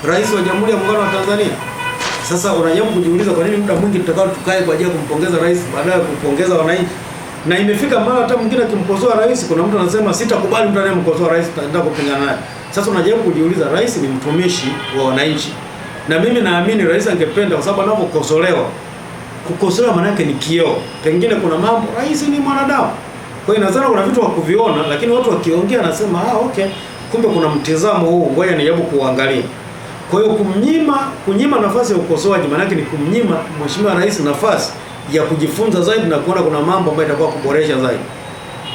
Rais wa Jamhuri ya Muungano wa Tanzania. Sasa unajaribu kujiuliza kwa nini muda mwingi tutakao tukae kwa ajili ya kumpongeza rais badala ya kupongeza wananchi? Na imefika mara hata mwingine akimkosoa rais, kuna mtu anasema sitakubali mtu anayemkosoa rais, tutaenda kupingana naye. Sasa unajaribu kujiuliza, rais ni mtumishi wa wananchi. Na mimi naamini rais angependa, kwa sababu anapokosolewa, kukosolewa maana yake ni kioo. Pengine kuna mambo, rais ni mwanadamu. Kwa hiyo nadhani kuna vitu wa kuviona, lakini watu wakiongea nasema okay, kumbe kuna mtazamo huu, ngoja nijaribu kuangalia. Kwa hiyo kunyima nafasi ya ukosoaji maana yake ni kumnyima mheshimiwa rais nafasi ya kujifunza zaidi na kuona kuna mambo ambayo itakuwa kuboresha zaidi.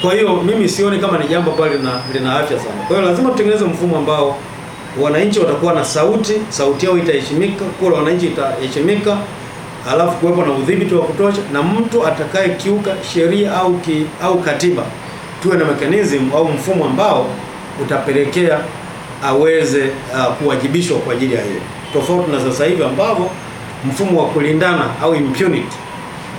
Kwa hiyo mimi sioni kama ni jambo ambalo lina afya sana. Kwa hiyo lazima tutengeneze mfumo ambao wananchi watakuwa na sauti yao itaheshimika, kura wananchi itaheshimika, alafu kuwepo na udhibiti wa kutosha, na mtu atakaye kiuka sheria au katiba tuwe na mechanism au mfumo ambao utapelekea aweze kuwajibishwa kwa ajili ya hiyo. Tofauti na sasa hivi ambapo mfumo wa kulindana au impunity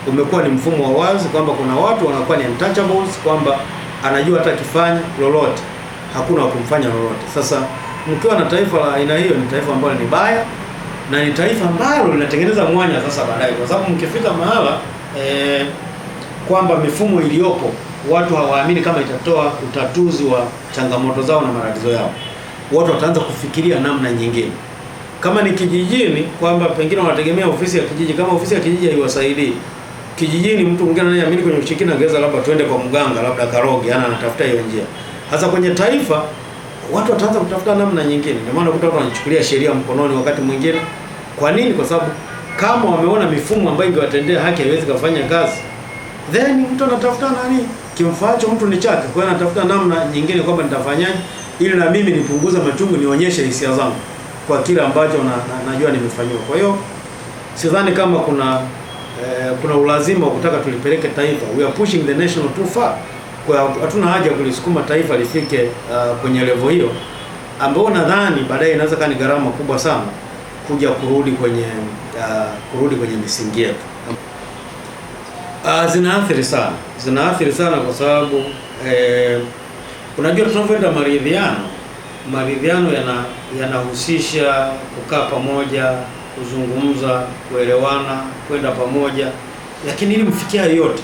umekuwa ni mfumo wa wazi, kwamba kuna watu wanakuwa ni untouchables, kwamba anajua hata kifanya lolote hakuna wa kumfanya lolote. Sasa mkiwa na taifa la aina hiyo, ni taifa ambalo ni baya na ni taifa ambalo linatengeneza mwanya sasa baadaye, kwa sababu mkifika mahala kwamba mifumo iliyopo watu hawaamini kama itatoa utatuzi wa changamoto zao na matatizo yao, watu wataanza kufikiria namna nyingine. Kama ni kijijini, kwamba pengine wanategemea ofisi ya kijiji, kama ofisi ya kijiji haiwasaidii kijijini, mtu mwingine anayeamini kwenye ushirikina angeza labda twende kwa mganga, labda karoge, anatafuta hiyo njia. Hasa kwenye taifa watu wataanza kutafuta namna nyingine. Ndio maana watu wanachukulia sheria mkononi wakati mwingine. Kwa nini? Kwa sababu kama wameona mifumo ambayo ingewatendea haki haiwezi kufanya kazi, then mtu anatafuta nani kimfaacho mtu ni chake. Kwa hiyo anatafuta namna nyingine kwamba nitafanyaje ili na mimi nipunguze machungu, nionyeshe hisia zangu kwa kile ambacho najua nimefanywa. Kwa hiyo sidhani kama kuna ulazima wa kutaka tulipeleke taifa. We are pushing the nation too far. Kwa hatuna haja ya kulisukuma taifa lifike kwenye level hiyo, ambao nadhani baadaye inaweza kuwa ni gharama kubwa sana kuja kurudi kwenye misingi yetu. Zinaathiri sana kwa sababu unajua tunapoenda maridhiano yanahusisha kukaa pamoja, kuzungumza, kuelewana, kwenda pamoja, lakini ili mfikia yote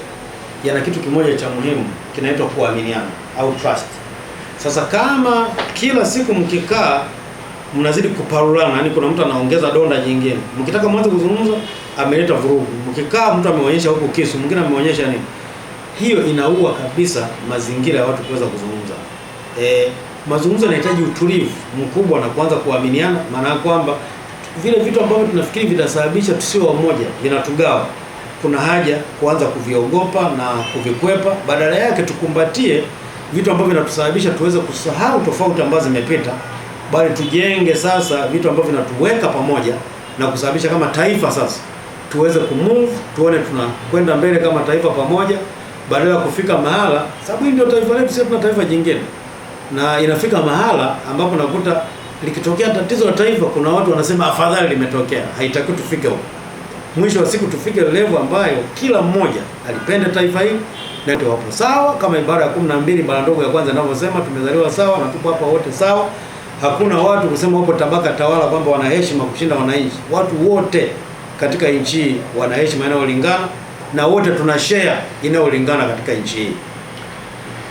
yana kitu kimoja cha muhimu kinaitwa kuaminiana au trust. Sasa kama kila siku mkikaa mnazidi kuparulana, yani kuna mtu anaongeza donda jingine, mkitaka mwanzo kuzungumza ameleta vurugu, mkikaa mtu ameonyesha huko kisu, mwingine ameonyesha nini, hiyo inaua kabisa mazingira ya watu kuweza kuzungumza. Mazungumzo yanahitaji utulivu mkubwa na kuanza kuaminiana, maana kwamba vile vitu ambavyo tunafikiri vitasababisha tusio wamoja vinatugawa. Kuna haja kuanza kuviogopa na kuvikwepa, badala yake tukumbatie vitu ambavyo vinatusababisha tuweze kusahau tofauti ambazo zimepita, bali tujenge sasa vitu ambavyo vinatuweka pamoja na kusababisha kama taifa sasa tuweze kumove, tuone tunakwenda mbele kama taifa pamoja, badala ya kufika mahala, sababu hii ndio taifa letu, sio tuna taifa jingine. Na inafika mahala ambapo nakuta likitokea tatizo la taifa, kuna watu wanasema afadhali limetokea. Haitakiwi tufike huko. Mwisho wa siku tufike level ambayo kila mmoja alipende taifa hili na wapo sawa, kama ibara ya 12 ibara ndogo ya kwanza inavyosema, tumezaliwa sawa na tupo hapa wote sawa. Hakuna watu kusema wapo tabaka tawala kwamba wana heshima kushinda wananchi. Watu wote katika nchi wana heshima inayolingana na wote tuna share inayolingana katika nchi hii.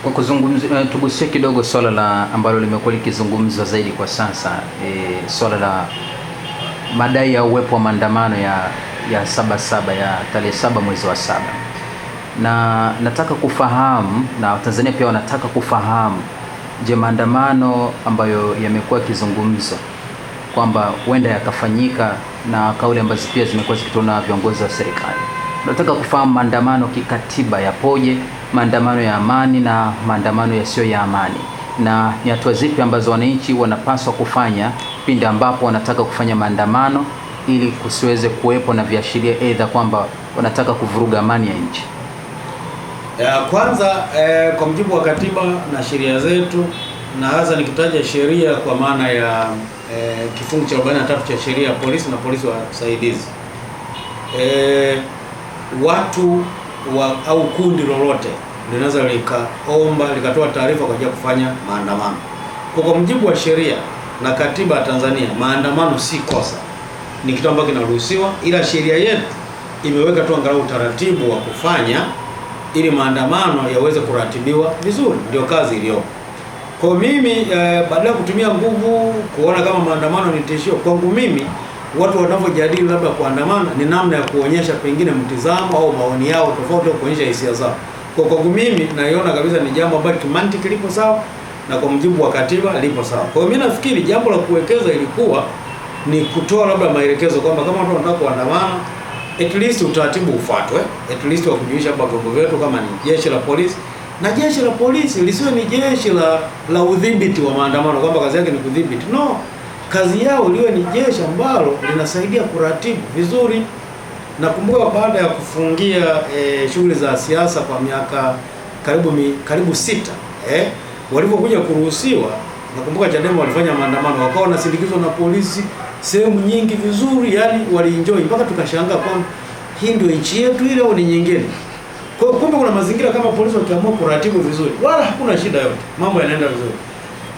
Kwa kuzungumzia, tugusie kidogo swala la ambalo limekuwa likizungumzwa zaidi kwa sasa, swala la madai ya uwepo wa maandamano ya Sabasaba ya tarehe 7 mwezi wa 7. Na nataka kufahamu, na Watanzania pia wanataka kufahamu, je, maandamano ambayo yamekuwa yakizungumzwa kwamba huenda yakafanyika na kauli ambazo pia zimekuwa zikitolewa na viongozi wa serikali, nataka kufahamu maandamano kikatiba yapoje, maandamano ya amani na maandamano yasiyo ya amani, na ni hatua zipi ambazo wananchi wanapaswa kufanya pindi ambapo wanataka kufanya maandamano ili kusiweze kuwepo na viashiria aidha kwamba wanataka kuvuruga amani ya nchi. Kwanza kwa mujibu wa katiba na sheria zetu, na hasa nikitaja sheria kwa maana ya kifungu cha 43 cha sheria ya polisi na polisi wasaidizi, watu au kundi lolote linaweza likatoa taarifa kwa ajili ya kufanya maandamano. Kwa mujibu wa sheria na katiba ya Tanzania, maandamano si kosa, ni kitu ambacho kinaruhusiwa, ila sheria yetu imeweka tu angalau utaratibu wa kufanya ili maandamano yaweze kuratibiwa vizuri. Ndio kazi iliyo. Kwa mimi badala ya kutumia nguvu kuona kama maandamano ni tishio, kwangu mimi watu wanapojadili labda kuandamana ni namna ya kuonyesha pengine mtizamo au maoni yao tofauti, kuonyesha hisia zao. Kwa kwangu mimi naiona kabisa ni jambo ambalo kimantiki lipo sawa na kwa mujibu wa katiba lipo sawa. Kwa hiyo mimi nafikiri jambo la kuwekeza ilikuwa ni kutoa labda maelekezo kwamba kama watu wanataka kuandamana, at least utaratibu ufuatwe, at least wakujulisha hapa vyombo vyetu kama ni jeshi la polisi, na jeshi la polisi lisiwe ni jeshi la udhibiti wa maandamano kwamba kazi yake ni kudhibiti. No, kazi yao liwe ni jeshi ambalo linasaidia kuratibu vizuri. Nakumbuka baada ya kufungia shughuli za siasa kwa miaka karibu 6, walipokuja kuruhusiwa, nakumbuka Chadema walifanya maandamano, wakawa wanasindikizwa na polisi sehemu nyingi vizuri, yani walienjoy mpaka tukashangaa kwamba hii ndio nchi yetu ile au ni nyingine. Kwa kumbe kuna mazingira kama polisi wakiamua kuratibu vizuri, wala hakuna shida yote, mambo yanaenda vizuri.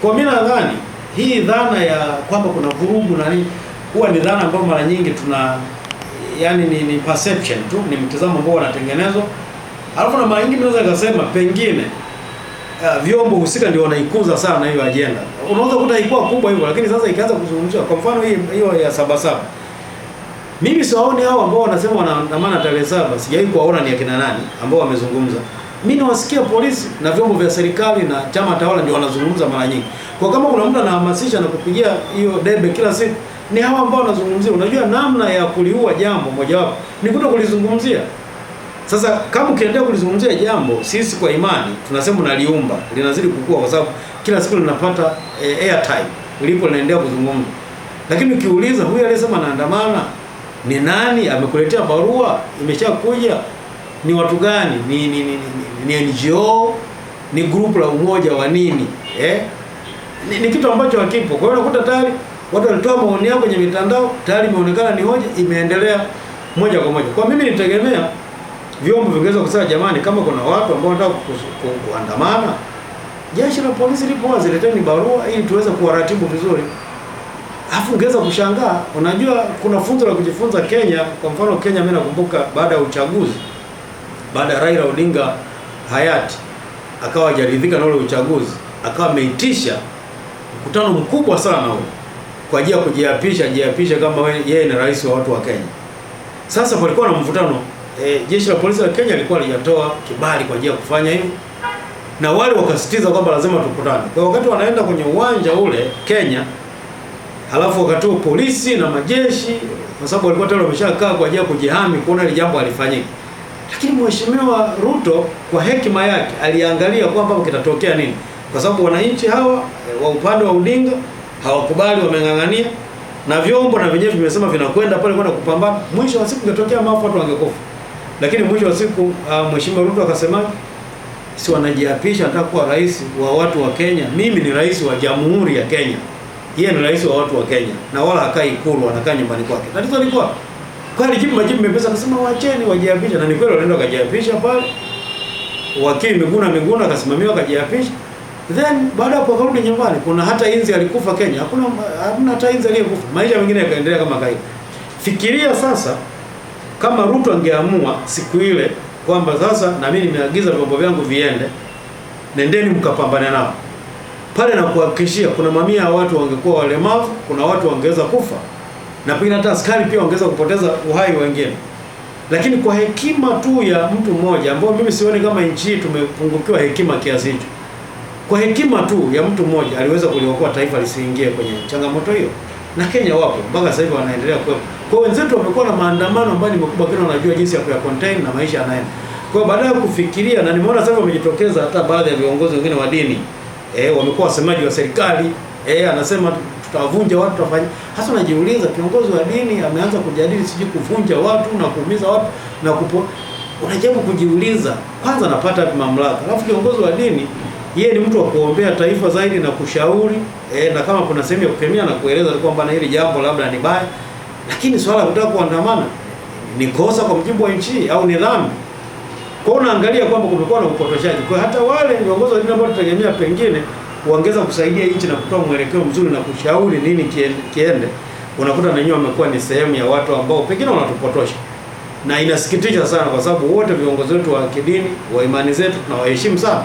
Kwa mimi nadhani hii dhana ya kwamba kuna vurugu na nini huwa ni dhana ambayo mara nyingi yani ni perception tu, ni mtazamo ambao wanatengenezwa. Alafu na mara nyingi naweza kusema pengine vyombo husika ndio wanaikuza sana hiyo agenda. Unaweza kukuta haikuwa kubwa hivyo, lakini sasa ikaanza kuzungumziwa. Kwa mfano hiyo ya Sabasaba, mimi siwaoni hao ambao wanasema wanaandamana tarehe 7, sijawahi kuwaona ni akina nani ambao wamezungumza. Mimi nawasikia polisi na vyombo vya serikali na chama tawala ndio wanazungumza mara nyingi. Kwa kama kuna mtu anahamasisha na kupigia hiyo debe kila siku, ni hao ambao wanazungumzia. Unajua namna ya kuliua jambo mojawapo ni kuto kulizungumzia. Sasa kama ukiendelea kulizungumzia jambo, sisi kwa imani tunasema unaliumba, linazidi kukua kwa sababu kila siku linapata airtime, ulipo linaendelea kuzungumza. Lakini ukiuliza huyu aliyesema anaandamana ni nani, amekuletea barua, imeshakuja, ni watu gani, ni NGO, ni group la umoja wa nini, ni kitu ambacho hakipo. Kwa hiyo unakuta tayari watu walitoa maoni yao kwenye mitandao, tayari imeonekana ni hoja, imeendelea moja kwa moja. Kwa mimi nitegemea vyombo vingeweza kusema jamani, kama kuna watu ambao wanataka kuandamana, jeshi la polisi lipo wazi, leteni barua ili tuweze kuwaratibu vizuri. Alafu ungeweza kushangaa. Unajua kuna funzo la kujifunza Kenya. Kwa mfano Kenya, mimi nakumbuka baada ya uchaguzi, baada ya Raila Odinga hayati akawa hajaridhika na ule uchaguzi, akawa ameitisha mkutano mkubwa sana ule kwa ajili ya kujiapisha kama yeye ni rais wa watu wa Kenya. Sasa palikuwa na mvutano. Jeshi la polisi la Kenya lilikuwa lijatoa kibali kwa ajili ya kufanya hivyo, na wale wakasitiza kwamba lazima tukutane. Kwa wakati wanaenda kwenye uwanja ule Kenya, halafu wakati polisi na majeshi, kwa sababu walikuwa tayari wameshakaa kwa ajili ya kujihami kuona ile jambo alifanyika. Lakini Mheshimiwa Ruto kwa hekima yake aliangalia kwamba kitatokea nini, kwa sababu wananchi hawa wa upande wa Odinga hawakubali, wameng'ang'ania, na vyombo na vyenyewe vimesema vinakwenda pale kwenda kupambana. Mwisho wa siku ingetokea maafa, watu wangekufa. Lakini mwisho wa siku Mheshimiwa Ruto akasema, si wanajiapisha nataka kuwa rais wa watu wa Kenya, mimi ni rais wa Jamhuri ya Kenya, yeye ni rais wa watu wa Kenya, na wala hakai Ikulu, anakaa nyumbani kwake. Tatizo liko kwa majibu mepesa, akasema waacheni wajiapisha, na ni kweli walienda kajiapisha pale. Wakili Miguna akasimamiwa kajiapisha. Then baada ya kurudi nyumbani, kuna hata inzi alikufa Kenya. Hakuna hata inzi aliyekufa. Maisha mengine yakaendelea kama kawaida. Fikiria sasa kama Ruto angeamua siku ile kwamba sasa na mimi nimeagiza vyombo vyangu viende, nendeni mkapambane nao. Pale na kuhakikishia kuna mamia ya watu wangekuwa walemavu, kuna watu wangeweza kufa, na pengine hata askari pia wangeweza kupoteza uhai wengine. Lakini kwa hekima tu ya mtu mmoja, ambao mimi sioni kama nchi tumepungukiwa hekima kiasi hicho, kwa hekima tu ya mtu mmoja aliweza kuliokoa taifa lisiingie kwenye changamoto hiyo. Na Kenya wapo mpaka sasa hivi wanaendelea kuwepo. Kwa wenzetu wamekuwa na maandamano ambayo ni makubwa, kila wanajua jinsi ya kuyacontain na maisha yanaenda. Kwa baada ya kufikiria, na nimeona sasa wamejitokeza hata baadhi ya viongozi wengine wa dini wamekuwa wasemaji wa serikali, anasema tutavunja watu, tutafanya. Hasa unajiuliza, kiongozi wa dini ameanza kujadili siji kuvunja watu na kuumiza watu na unajaribu kujiuliza, kwanza anapata mamlaka. Alafu kiongozi wa dini yeye ni mtu wa kuombea taifa zaidi na kushauri, na kama kuna sehemu ya kukemea na kueleza kwamba na hili jambo labda ni baya, lakini swala kutaka kuandamana ni kosa kwa mujibu wa nchi au ni dhambi. Kwa unaangalia kwamba kumekuwa na upotoshaji. Kwa hata wale viongozi wa dini ambao tutegemea pengine kuongeza kusaidia nchi na kutoa mwelekeo mzuri na kushauri nini kiende, unakuta na wenyewe wamekuwa ni sehemu ya watu ambao pengine wanatupotosha. Na inasikitisha sana, kwa sababu wote viongozi wetu wa kidini, wa imani zetu tunawaheshimu sana.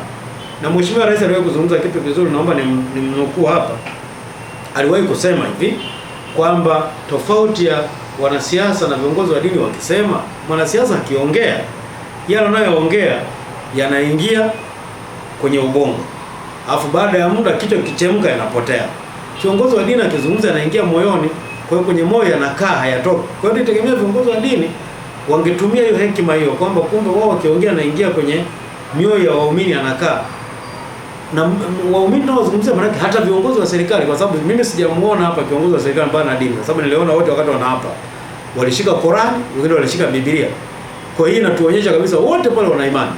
Na Mheshimiwa Rais aliwahi kuzungumza kitu kizuri, naomba nimnukuu hapa. Aliwahi kusema hivi kwamba tofauti ya wanasiasa na viongozi wa dini, wakisema mwanasiasa akiongea, yale anayoongea yanaingia kwenye ubongo, alafu baada ya muda kichwa kichemka yanapotea. Kiongozi wa dini akizungumza yanaingia moyoni, kwa hiyo kwenye moyo yanakaa, hayatoki. Kwa hiyo nitegemea viongozi wa dini wangetumia hiyo hekima hiyo, kwamba kumbe wao wakiongea yanaingia kwenye mioyo ya waumini, anakaa. Na waumini nao wazungumzia, maana hata viongozi wa serikali, kwa sababu mimi sijamuona hapa kiongozi wa serikali ambaye ana dini, kwa sababu niliona wote wakati wanaapa walishika Qur'ani, wengine walishika Biblia. Kwa hiyo inatuonyesha kabisa wote pale wana imani.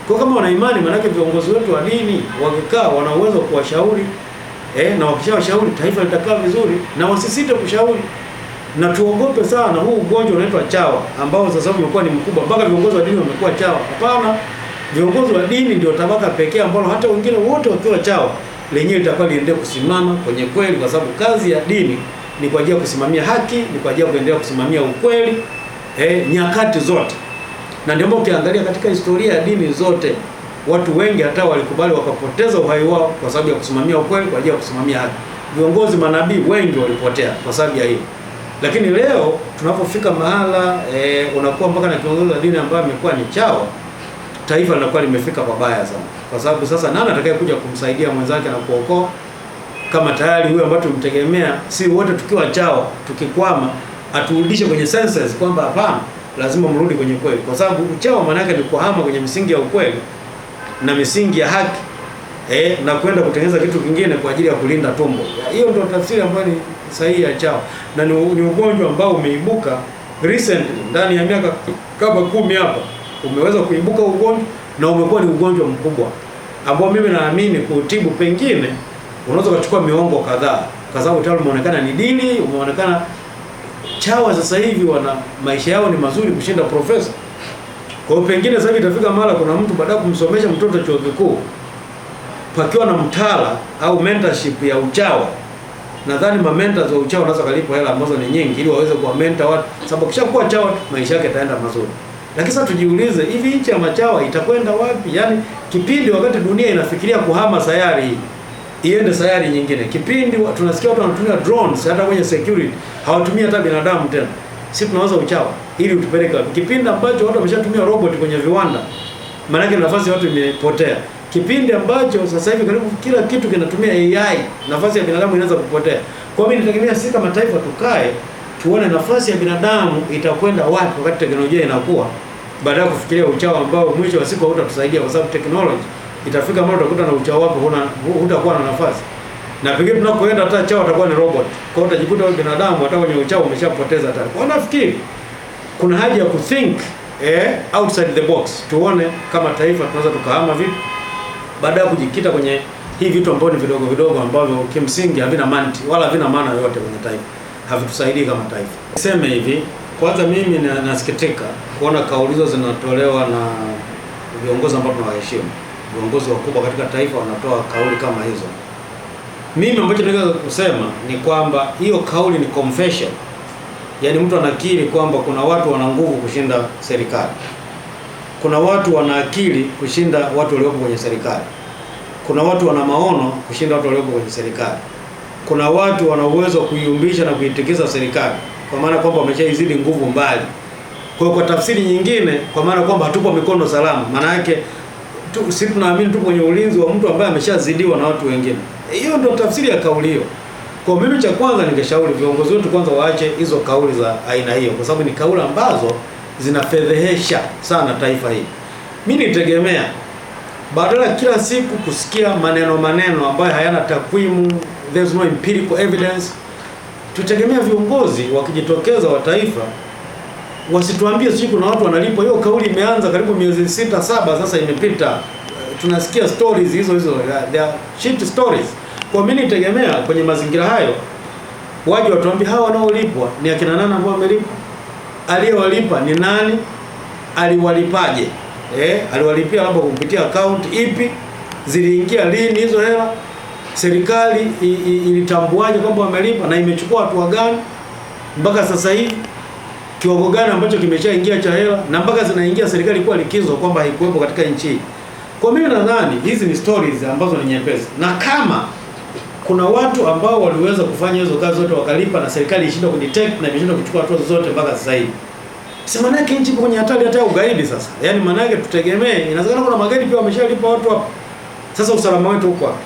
Kwa kama wana imani, maana viongozi wetu wa dini wakikaa wana uwezo kuwashauri, na wakishawashauri taifa litakaa vizuri, na wasisite kushauri. Na tuogope sana huu ugonjwa unaitwa chawa, ambao sasa umekuwa ni mkubwa mpaka viongozi wa dini wamekuwa chawa. Hapana, viongozi wa dini ndio tabaka pekee ambalo hata wengine wote wakiwa chawa, lenyewe litakuwa liendelee kusimama kwenye kweli, kwa sababu kazi ya dini ni kwa ajili ya kusimamia haki, ni kwa ajili ya kuendelea kusimamia ukweli nyakati zote. Na ndio maana ukiangalia katika historia ya dini zote, watu wengi hata walikubali wakapoteza uhai wao kwa sababu ya kusimamia ukweli, kwa ajili ya kusimamia haki. Viongozi manabii wengi walipotea kwa sababu ya hili. Lakini leo tunapofika mahala unakuwa mpaka na kiongozi wa dini ambaye amekuwa ni chawa, taifa linakuwa limefika pabaya sana. Kwa sababu sasa nani atakayekuja kumsaidia mwenzake na kuokoa, kama tayari huyo ambaye tumtegemea, si wote tukiwa chawa, tukikwama aturudishe kwenye senses kwamba hapana, lazima mrudi kwenye kweli. Kwa sababu uchawa maana yake ni kuhama kwenye misingi ya ukweli na misingi ya haki, na kwenda kutengeneza kitu kingine kwa ajili ya kulinda tumbo. Hiyo ndio tafsiri ambayo ni sahihi ya chawa, na ni ugonjwa ambao umeibuka recently ndani ya miaka kama 10 hapa. Umeweza kuibuka ugonjwa na umekuwa ni ugonjwa mkubwa ambao mimi naamini kutibu pengine unaweza kuchukua miongo kadhaa, kwa sababu tayari umeonekana ni dili, umeonekana chawa sasa hivi wana maisha yao ni mazuri kushinda profesa. Kwa hiyo pengine sasa hivi itafika mara kuna mtu baada ya kumsomesha mtoto chuo kikuu pakiwa na mtaala au mentorship ya uchawa. Nadhani mentors wa uchawa wanaweza kalipwa hela ambazo ni nyingi ili waweze kuwa mentor watu, sababu kishakuwa chawa maisha yake yataenda mazuri. Lakini sasa tujiulize, hivi nchi ya machawa itakwenda wapi? Yaani kipindi wakati dunia inafikiria kuhama sayari hii iende sayari nyingine, kipindi tunasikia watu wanatumia drones hata kwenye security, hawatumii hata binadamu tena. Sisi tunawaza uchawa ili utupeleke wapi? Kipindi ambacho watu wameshatumia robot kwenye viwanda, maana yake nafasi ya watu imepotea. Kipindi ambacho sasa hivi karibu kila kitu kinatumia AI, nafasi ya binadamu inaweza kupotea. Kwa hiyo mimi nitegemea sisi kama taifa tukae tuone nafasi ya binadamu itakwenda wapi wakati teknolojia inakuwa, baada ya kufikiria uchawa ambao mwisho wa siku hautatusaidia, kwa sababu technology itafika mahali utakuta na uchawa wako hutakuwa na nafasi. Na pengine tunakoenda hata chawa atakuwa ni robot. Kwa hiyo utajikuta wewe binadamu hata kwenye uchawa umeshapoteza tayari. Kwa nafikiri kuna haja ya kuthink outside the box. Tuone kama taifa tunaweza tukahama vipi baada ya kujikita kwenye hivi vitu ambavyo ni vidogo vidogo ambavyo kimsingi havina mantiki wala havina maana yoyote kwenye taifa. Havitusaidii kama taifa. Niseme hivi, kwanza mimi nasikitika kuona kauli hizo zinatolewa na viongozi ambao tunawaheshimu. Viongozi wakubwa katika taifa wanatoa kauli kama hizo. Mimi ambacho naweza kusema ni kwamba hiyo kauli ni confession. Yaani mtu anakiri kwamba kuna watu wana nguvu kushinda serikali. Kuna watu wana akili kushinda watu walioko kwenye serikali. Kuna watu wana maono kushinda watu walioko kwenye serikali. Kuna watu wana uwezo wa kuiumbisha na kuitikisa serikali, kwa maana kwamba wameshaizidi nguvu mbali. Kwa tafsiri nyingine, kwa maana kwamba hatupo mikono salama. Maana yake sisi tunaamini tupo kwenye ulinzi wa mtu ambaye ameshazidiwa na watu wengine. Hiyo ndio tafsiri ya kauli hiyo. Kwa mimi cha kwanza ningeshauri viongozi wetu kwanza waache hizo kauli za aina hiyo, kwa sababu ni kauli ambazo zinafedhehesha sana taifa hili. Mimi nitegemea badala kila siku kusikia maneno ambayo hayana takwimu, there's no empirical evidence, tutegemea viongozi wakijitokeza wa taifa wasituambie sisi kuna watu wanalipwa. Hiyo kauli imeanza karibu miezi 6-7 sasa imepita. Tunasikia stories hizo, they are shit stories. Kwa mimi nitegemea kwenye mazingira hayo waje watuambie hawa wanaolipwa ni akina nani ambao wamelipwa, aliyewalipa ni nani, aliwalipaje, aliwalipia labda kupitia account ipi, ziliingia lini hizo hela, serikali ilitambuaje kwamba wamelipa na imechukua hatua gani mpaka sasa hivi, kiwango gani ambacho kimeshaingia cha hela na mpaka zinaingia serikali kwa likizo kwamba haikuwepo katika nchi hii. Kwa mimi nadhani hizi ni stories ambazo ni nyepesi, na kama kuna watu ambao waliweza kufanya hizo kazi zote wakalipa na serikali ishindwa kudetect na ishindwa kuchukua hatua zote mpaka sasa hivi, si maana yake nchi ipo kwenye hatari hata ya ugaidi sasa. Yaani maana yake tutegemee, inawezekana kuna magaidi pia wameshalipa watu hapo. Sasa usalama wetu uko wapi?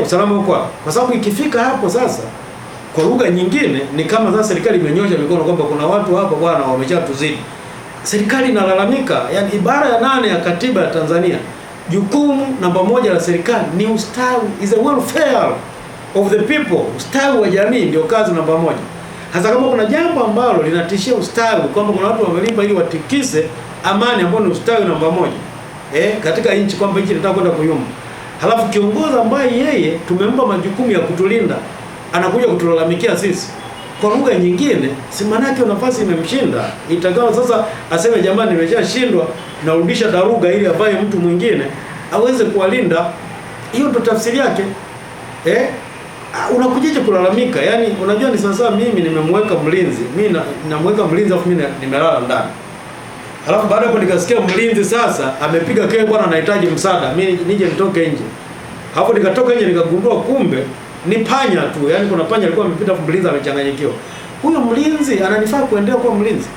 Usalama uko wapi? Kwa sababu ikifika hapo sasa, kwa lugha nyingine ni kama sasa serikali imenyosha mikono kwamba kuna watu hapo bwana wameshatuzidi. Serikali inalalamika, yani ibara ya 8 ya katiba ya Tanzania, jukumu namba 1 la serikali ni ustawi, is the welfare of the people. Ustawi wa jamii ndio kazi namba 1. Hasa kama kuna jambo ambalo linatishia ustawi, kwamba kuna watu wamelipa ili watikise amani ambayo ni ustawi namba 1 katika nchi, kwamba nchi inataka kwenda kuyumba, halafu kiongozi ambaye yeye tumempa majukumu ya kutulinda anakuja kutulalamikia sisi. Kwa lugha nyingine, si maana yake nafasi imemshinda, itakao sasa aseme jamani nimeshashindwa, narudisha daruga ili avae mtu mwingine aweze kuwalinda. Hiyo ndo tafsiri yake. Unakujeje kulalamika? Yaani unajua ni sasa mimi nimemweka mlinzi, mimi namweka mlinzi afu mimi nimelala ndani. Halafu baada hapo nikasikia mlinzi sasa amepiga kelele, bwana anahitaji msaada, mimi nije nitoke nje. Hapo nikatoka nje nikagundua kumbe ni panya tu. Yaani kuna panya alikuwa amepita, mlinzi amechanganyikiwa. Huyo mlinzi ananifaa kuendelea kuwa mlinzi?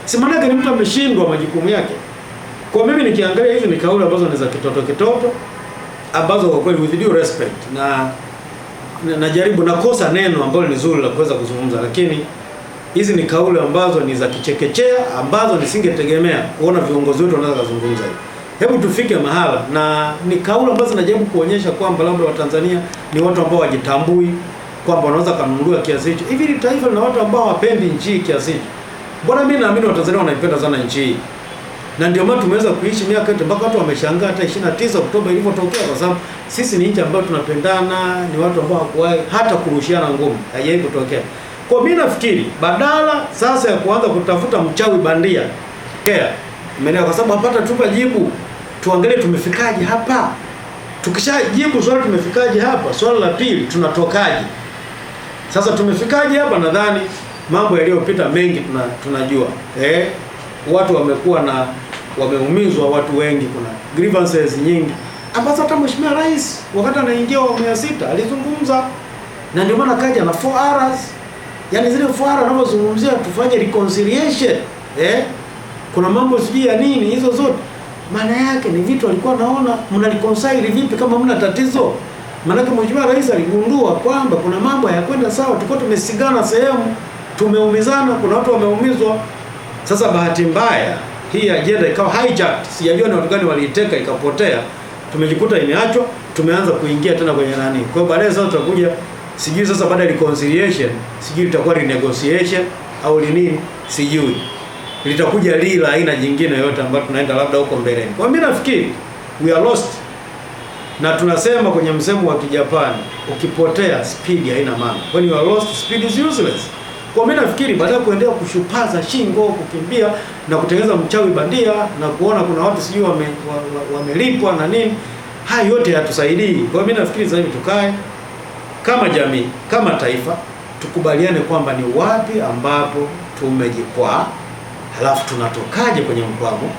Si maana yake ni mtu ameshindwa majukumu yake. Kwa mimi nikiangalia hizi ni kauli ambazo ni za kitoto ambazo kwa kweli with due respect na najaribu nakosa neno ambalo ni zuri la kuweza kuzungumza, lakini hizi ni kauli ambazo ni za kichekechea ambazo nisingetegemea kuona viongozi wetu wanaweza kuzungumza hivi. Hebu tufike mahala, na ni kauli ambazo zinajaribu kuonyesha kwamba labda Watanzania ni watu ambao wajitambui, kwamba wanaweza kununuliwa kiasi hicho. Hivi ni taifa na watu ambao hawapendi nchi hii kiasi hicho. Bwana mimi naamini Watanzania wanaipenda sana nchi hii. Na ndio maana tumeweza kuishi miaka yote mpaka watu wameshangaa hata 29 Oktoba ilivyotokea, kwa sababu sisi ni nchi ambayo tunapendana, ni watu ambao hawakuwahi hata kurushiana ngumi, haijawahi kutokea. Kwa mimi nafikiri badala sasa ya kuanza kutafuta mchawi bandia, Umeelewa? Kwa sababu hapata tupa jibu. Tuangalie tumefikaje hapa. Tukishajibu swali tumefikaje hapa, swali la pili tunatokaje. Sasa tumefikaje hapa, nadhani mambo yaliyopita mengi tunajua. Watu wamekuwa na wameumizwa, watu wengi, kuna grievances nyingi ambazo hata Mheshimiwa Rais wakati anaingia awamu ya 6 alizungumza, na ndio maana kaja na 4Rs. Yaani zile 4R anazozungumzia tufanye reconciliation. Kuna mambo sijui ya nini hizo zote. Maana yake ni vitu alikuwa naona mna reconcile vipi kama mna tatizo. Maana yake Mheshimiwa Rais aligundua kwamba kuna mambo hayakwenda sawa, tulikuwa tumesigana sehemu, tumeumizana, kuna watu wameumizwa. Sasa bahati mbaya hii agenda ikawa hijacked. Sijajua ni watu gani waliiteka ikapotea. Tumejikuta imeachwa, tumeanza kuingia tena kwenye nani. Kwa hiyo baadaye sasa tutakuja, sijui sasa baada ya reconciliation, sijui itakuwa renegotiation au ni nini, sijui. Litakuja lila aina jingine yote ambayo tunaenda labda huko mbeleni. Kwa mimi nafikiri we are lost. Na tunasema kwenye msemo wa Kijapani, ukipotea speed haina maana. When you are lost, speed is useless. Kwa mimi nafikiri baada ya kuendelea kushupaza shingo, kukimbia na kutengeneza mchawi bandia na kuona kuna watu sijui wamelipwa na nini, haya yote yatusaidii. Kwa mimi nafikiri sasa hivi tukae kama jamii, kama taifa, tukubaliane kwamba ni wapi ambapo tumejikwaa, halafu tunatokaje kwenye mkwamo.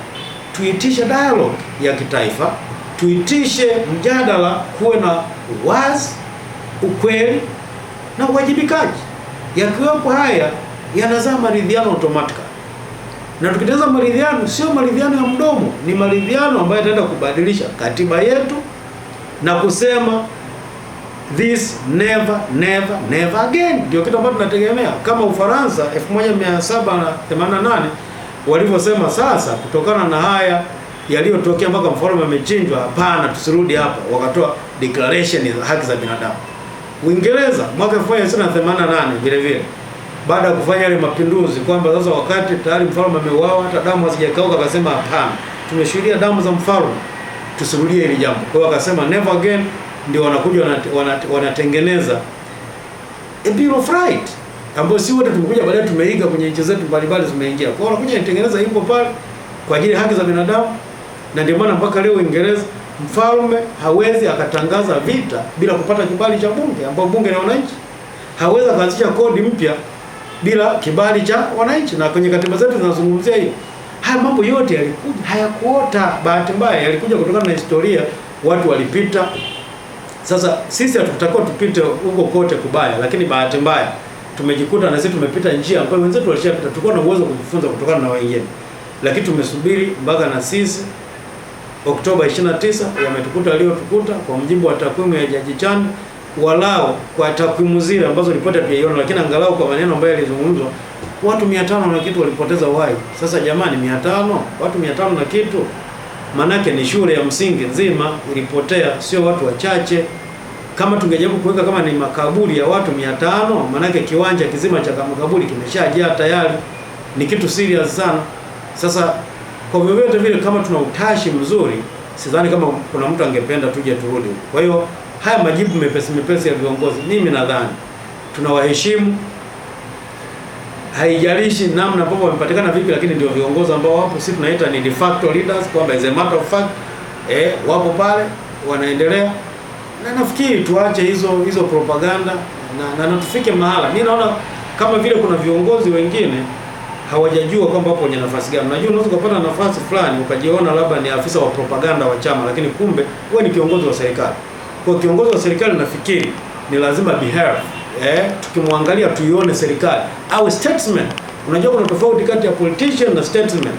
Tuitishe dialogue ya kitaifa, tuitishe mjadala, kuwe na uwazi, ukweli na uwajibikaji. Yakiwepo haya yanazaa maridhiano automatic. Na tukitazama maridhiano sio maridhiano ya mdomo, ni maridhiano ambayo yataenda kubadilisha katiba yetu na kusema this never again. Ndio kitu ambacho tunategemea. Kama Ufaransa 1788 walivyosema, sasa kutokana na haya yaliyotokea mpaka mfalme amechinjwa, hapana, tusirudi hapa, wakatoa declaration ya haki za binadamu. Uingereza mwaka 1988 vile vile, baada ya kufanya yale mapinduzi kwamba sasa wakati tayari mfalme ameuawa, hata damu hazijakauka, akasema hapana, tumeshuhudia damu za mfalme, tusirudie hili jambo. Kwa hiyo akasema never again. Ndio wanakuja wanatengeneza a bill of right ambayo si wote tumekuja baadaye tumeiga kwenye nchi zetu mbalimbali zimeingia. Kwa hiyo wanakuja kutengeneza hivyo pale kwa ajili ya haki za binadamu. Na ndio maana mpaka leo Uingereza mfalme hawezi akatangaza vita bila kupata kibali cha bunge, ambao bunge ni wananchi. Hawezi akaanzisha kodi mpya bila kibali cha wananchi, na kwenye katiba zetu zinazungumzia hiyo. Haya mambo yote yalikuja, hayakuota bahati mbaya, yalikuja kutokana na historia, watu walipita. Sasa sisi hatutakiwa tupite huko kote kubaya, lakini bahati mbaya tumejikuta na sisi tumepita njia ambayo wenzetu walishapita. Tulikuwa na uwezo kujifunza kutokana na wengine, lakini tumesubiri mpaka na sisi Oktoba 29 yametukuta aliyotukuta kwa mujibu wa takwimu ya Jaji Chande, walao kwa takwimu zile ambazo ripoti tuliona, lakini angalau kwa maneno ambayo yalizungumzwa, watu 500 na kitu walipoteza uhai. Sasa jamani, 500 watu 500 na kitu, manake ni shule ya msingi nzima ilipotea, sio watu wachache. Kama tungejaribu kuweka kama ni makaburi ya watu 500, manake kiwanja kizima cha makaburi kimeshajaa tayari, ni kitu serious sana. Sasa kwa vyovyote vile, kama tuna utashi mzuri, sidhani kama kuna mtu angependa tuje turudi. Kwa hiyo haya majibu mepesi ya viongozi, mimi nadhani tunawaheshimu, haijalishi namna ambapo wamepatikana vipi, lakini ndio viongozi ambao wapo, sisi tunaita ni de facto leaders, kwamba as a matter of fact wapo pale wanaendelea. Na nafikiri tuache hizo propaganda na tufike mahala. Mimi naona kama vile kuna viongozi wengine hawajajua kwamba hapo kwenye nafasi gani. Unajua unaweza kupata nafasi fulani ukajiona labda ni afisa wa propaganda wa chama, lakini kumbe wewe ni kiongozi wa serikali. Kwa kiongozi wa serikali nafikiri ni lazima behave. Tukimwangalia tuione serikali au statesman. Unajua kuna tofauti kati ya politician na statesman.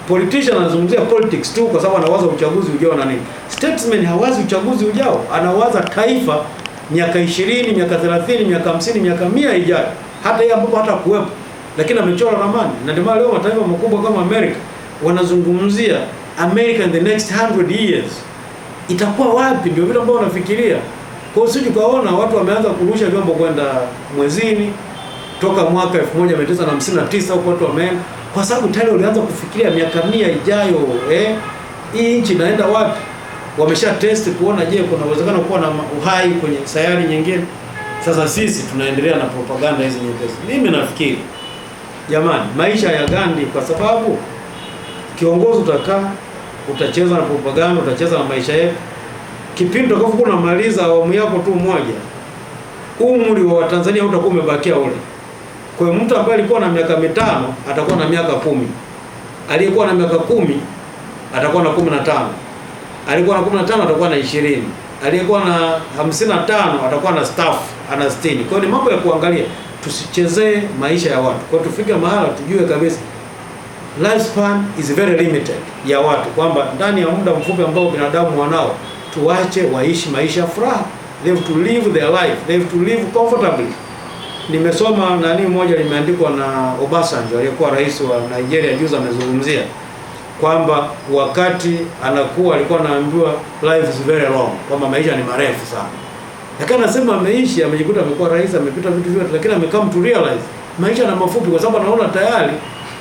Politician anazungumzia politics tu kwa sababu anawaza uchaguzi ujao na nini. Statesman hawazi uchaguzi ujao, anawaza taifa miaka 20, miaka 30, miaka 50, miaka 100 ijayo. Hata yeye ambapo hata kuwepo, lakini amechora ramani. Na ndio maana leo mataifa makubwa kama America wanazungumzia America in the next 100 years. Itakuwa wapi? Ndio vile ambao wanafikiria. Kwa hiyo sisi tukaona watu wameanza kurusha vyombo kwenda mwezini toka mwaka 1959 huko watu wameenda, kwa sababu tayari walianza kufikiria miaka 100 ijayo, hii nchi inaenda wapi? Wamesha test kuona je, kuna uwezekano kuwa na uhai kwenye sayari nyingine. Sasa sisi tunaendelea na propaganda hizi nyepesi. Mimi nafikiri jamani, maisha ya Gandhi, kwa sababu Kiongozi utakaa, utacheza na propaganda, utacheza na maisha yetu. Kipindi utakapokuwa unamaliza awamu yako tu moja, umri wa Tanzania utakuwa umebakia ule. Kwa hiyo mtu ambaye alikuwa na miaka 5 atakuwa na miaka 10. Aliyekuwa na miaka 10 atakuwa na 15. Aliyekuwa na 15 atakuwa na 20. Aliyekuwa na 55 atakuwa na staff ana 60. Kwa hiyo ni mambo ya kuangalia, tusichezee maisha ya watu. Kwa hiyo tufike mahala tujue kabisa lifespan is very limited ya watu, kwamba ndani ya muda mfupi ambao binadamu wanao, tuache waishi maisha ya furaha. They have to live their life, they have to live comfortably. Nimesoma nani moja limeandikwa na Obasanjo aliyekuwa rais wa Nigeria, juzi amezungumzia kwamba wakati anakuwa alikuwa anaambiwa life is very long, kwamba maisha ni marefu sana. Lakini anasema ameishi, amejikuta amekuwa rais, amepita vitu vyote, lakini amecome to realize maisha na mafupi, kwa sababu anaona tayari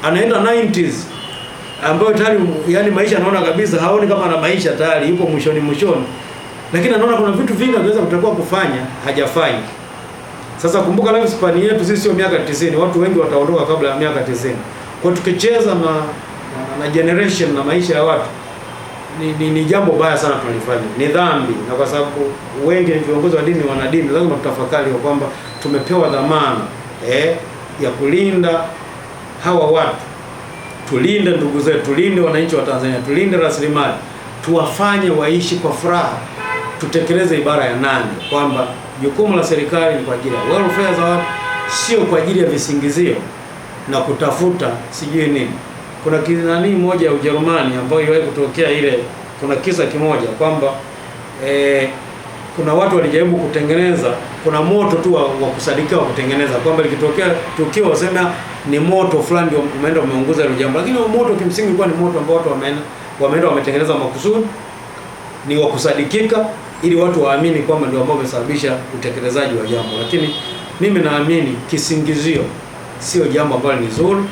anaenda 90s, ambayo tayari yani maisha anaona kabisa haoni kama ana maisha, tayari yuko mwishoni, lakini anaona kuna vitu vingi anaweza kutakuwa kufanya hajafanya. Sasa kumbuka life span yetu sisi sio miaka 90, watu wengi wataondoka kabla ya miaka 90. Kwa tukicheza na generation na maisha ya watu ni jambo baya sana tunalifanya, ni dhambi. Na kwa sababu wengi ni viongozi wa dini, wana dini, lazima tutafakari kwamba tumepewa dhamana ya kulinda hawa watu, tulinde ndugu zetu, tulinde wananchi wa Tanzania, tulinde rasilimali, tuwafanye waishi kwa furaha. Tutekeleze ibara ya 8 kwamba jukumu la serikali ni kwa ajili ya welfare za watu, sio kwa ajili ya visingizio na kutafuta sijui nini. Kuna kinani moja ya Ujerumani ambayo iliwahi kutokea ile, kuna kisa kimoja kwamba kuna watu walijaribu kutengeneza, kuna moto tu wa kusadikiwa kutengeneza kwamba likitokea tukio waseme ni moto fulani ndio umeenda umeunguza ile jambo, lakini moto kimsingi ulikuwa ni moto ambao watu wameenda wametengeneza makusudi, ni wa kusadikika ili watu waamini kwamba ndio ambao wamesababisha utekelezaji wa jambo. Lakini mimi naamini kisingizio sio jambo ambalo ni zuri,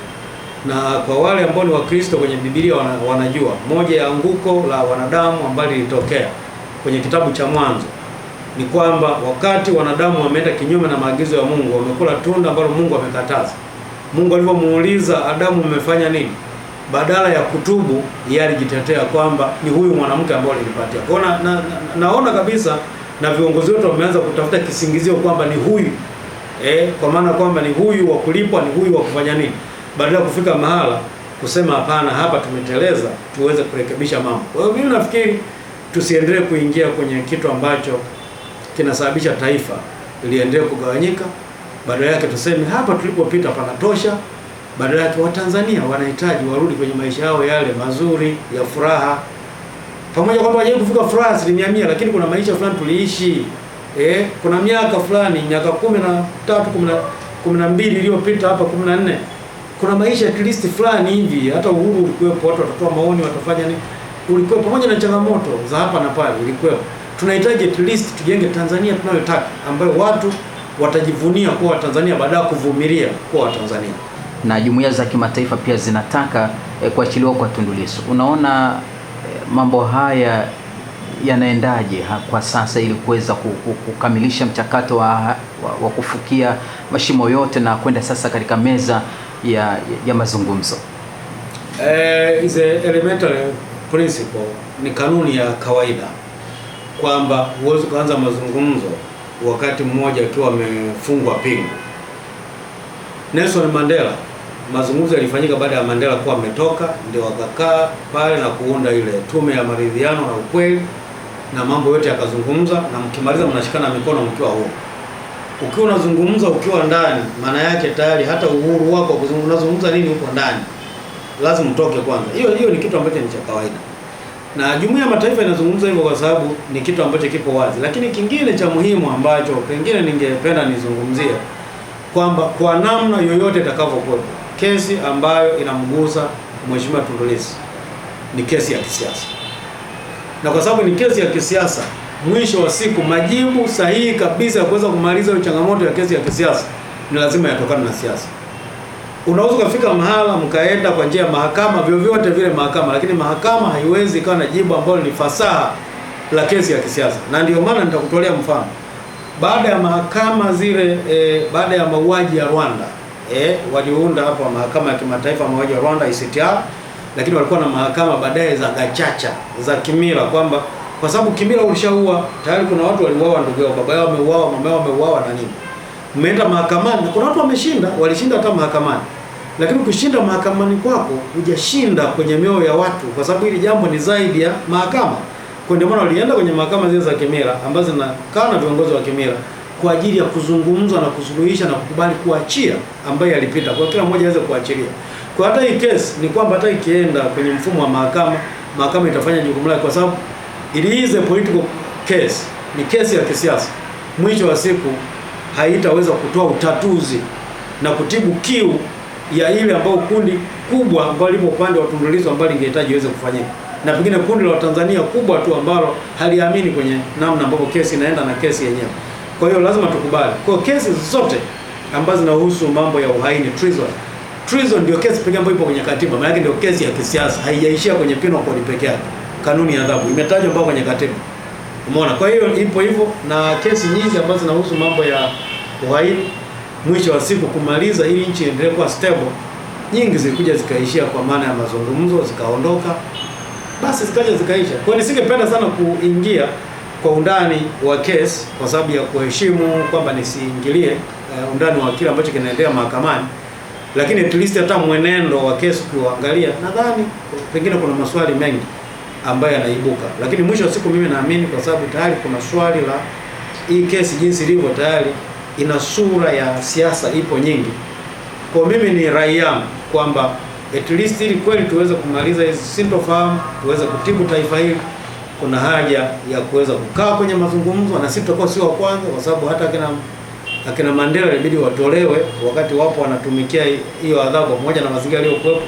na kwa wale ambao ni Wakristo kwenye Biblia wanajua moja ya anguko la wanadamu ambalo lilitokea kwenye kitabu cha Mwanzo ni kwamba wakati wanadamu wameenda kinyume na maagizo ya Mungu, wamekula tunda ambalo Mungu amekataza. Mungu alipomuuliza Adamu, umefanya nini? Badala ya kutubu, yeye alijitetea kwamba ni huyu mwanamke ambaye alinipatia. Kwa naona kabisa na viongozi wetu wameanza kutafuta kisingizio kwamba ni huyu, kwa maana kwamba ni huyu wa kulipwa, ni huyu wa kufanya nini, badala ya kufika mahala kusema hapana, hapa tumeteleza, tuweze kurekebisha mambo. Kwa hiyo mimi nafikiri tusiendelee kuingia kwenye kitu ambacho kinasababisha taifa liendelee kugawanyika. Badala yake tuseme hapa tulipopita panatosha. Badala yake Watanzania wanahitaji warudi kwenye maisha yao yale mazuri ya furaha. Pamoja kwamba hajawahi kufika furaha 100%, lakini kuna maisha fulani tuliishi. Kuna miaka fulani, miaka 13, 12 iliyopita hapa 14. Kuna maisha at least fulani hivi, hata uhuru ulikuwepo, watu watatoa maoni, watafanya nini. Ulikuwa pamoja na changamoto za hapa na pale ilikuwepo. Tunahitaji at least tujenge Tanzania tunayotaka, ambayo watu watajivunia kuwa Watanzania baada ya kuvumilia kuwa Watanzania. Na jumuiya za kimataifa pia zinataka kuachiliwa kwa Tundu Lissu. Unaona mambo haya yanaendaje kwa sasa ili kuweza kukamilisha mchakato wa kufukia mashimo yote na kwenda sasa katika meza ya mazungumzo? Is a elementary principle, ni kanuni ya kawaida kwamba huwezi kuanza mazungumzo wakati mmoja akiwa amefungwa pingu. Nelson Mandela, mazungumzo yalifanyika baada ya Mandela kuwa ametoka, ndio wakakaa pale na kuunda ile tume ya maridhiano na ukweli, na mambo yote yakazungumza, na mkimaliza mnashikana mikono mkiwa huru. Ukiwa unazungumza ukiwa ndani, maana yake tayari hata uhuru wako wa kuzungumza, unazungumza nini huko ndani, lazima utoke kwanza. Hiyo ni kitu ambacho ni cha kawaida, na jumuiya ya mataifa inazungumza hivyo kwa sababu ni kitu ambacho kipo wazi. Lakini kingine cha muhimu ambacho pengine ningependa nizungumzie kwamba kwa namna yoyote itakavyokuwa, kesi ambayo inamgusa Mheshimiwa Tundu Lissu ni kesi ya kisiasa, na kwa sababu ni kesi ya kisiasa, mwisho wa siku majibu sahihi kabisa ya kuweza kumaliza hiyo changamoto ya kesi ya kisiasa ni lazima yatokane na siasa. Unaweza kufika mahala mkaenda kwa njia ya mahakama, vyovyote vile mahakama, lakini mahakama haiwezi ikawa na jibu ambalo ni fasaha la kesi ya kisiasa. Na ndio maana nitakutolea mfano. Baada ya mahakama zile baada ya mauaji ya Rwanda, waliunda hapa mahakama ya kimataifa mauaji ya Rwanda ICTR, lakini walikuwa na mahakama baadaye za gachacha za kimila, kwamba kwa sababu kimila ulishaua tayari, kuna watu waliuawa, ndugu yao, baba yao ameuawa, mama yao ameuawa na nini, umeenda mahakamani na kuna watu wameshinda, walishinda hata mahakamani. Lakini ukishinda mahakamani kwako hujashinda kwenye mioyo ya watu, kwa sababu hili jambo ni zaidi ya mahakama. Kwa ndio maana walienda kwenye mahakama zile za kimila ambazo zinakaa na viongozi wa kimila kwa ajili ya kuzungumza na kusuluhisha na kukubali kuachia ambaye alipita, kwa kila mmoja aweze kuachilia. Kwa hata hii kesi ni kwamba hata ikienda kwenye mfumo wa mahakama itafanya jukumu lake, kwa sababu it is a political case, ni kesi ya kisiasa. Mwisho wa siku haitaweza kutoa utatuzi na kutibu kiu ya ile ambayo kundi kubwa ambalo lipo upande wa Tundu Lissu ambalo lingehitaji iweze kufanyika, na pengine kundi la Watanzania kubwa tu ambalo haliamini kwenye namna ambavyo kesi inaenda na kesi yenyewe. Kwa hiyo lazima tukubali, kwa kesi zote ambazo zinahusu mambo ya uhaini, treason ndio kesi pekee ambayo ipo kwenye katiba, maana yake ndio kesi ya kisiasa, haijaishia kwenye penal code pekee yake. Kanuni ya adhabu imetajwa mpaka kwenye katiba, umeona. Kwa hiyo ipo hivyo, na kesi nyingi ambazo zinahusu mambo ya uhaini, mwisho wa siku kumaliza ili nchi iendelee kuwa stable, nyingi zilikuja zikaishia kwa maana ya mazungumzo, zikaondoka, basi zikaja zikaisha. Kwa hiyo nisingependa sana kuingia kwa undani wa kesi kwa sababu ya kuheshimu kwamba nisiingilie undani wa kile ambacho kinaendelea mahakamani, lakini at least hata mwenendo wa kesi ukiangalia, nadhani pengine kuna maswali mengi ambayo yanaibuka, lakini mwisho wa siku mimi naamini kwa sababu tayari kuna swali la hii kesi jinsi ilivyo tayari ina sura ya siasa ipo nyingi. Kwa mimi ni rai yangu kwamba at least ili kweli tuweze kumaliza hizi sintofahamu, tuweze kutibu taifa hili, kuna haja ya kuweza kukaa kwenye mazungumzo, na sisi tutakuwa sio wa kwanza, kwa sababu hata akina Mandela ilibidi watolewe wakati wapo wanatumikia hiyo adhabu pamoja na mazingira yaliyokuwepo.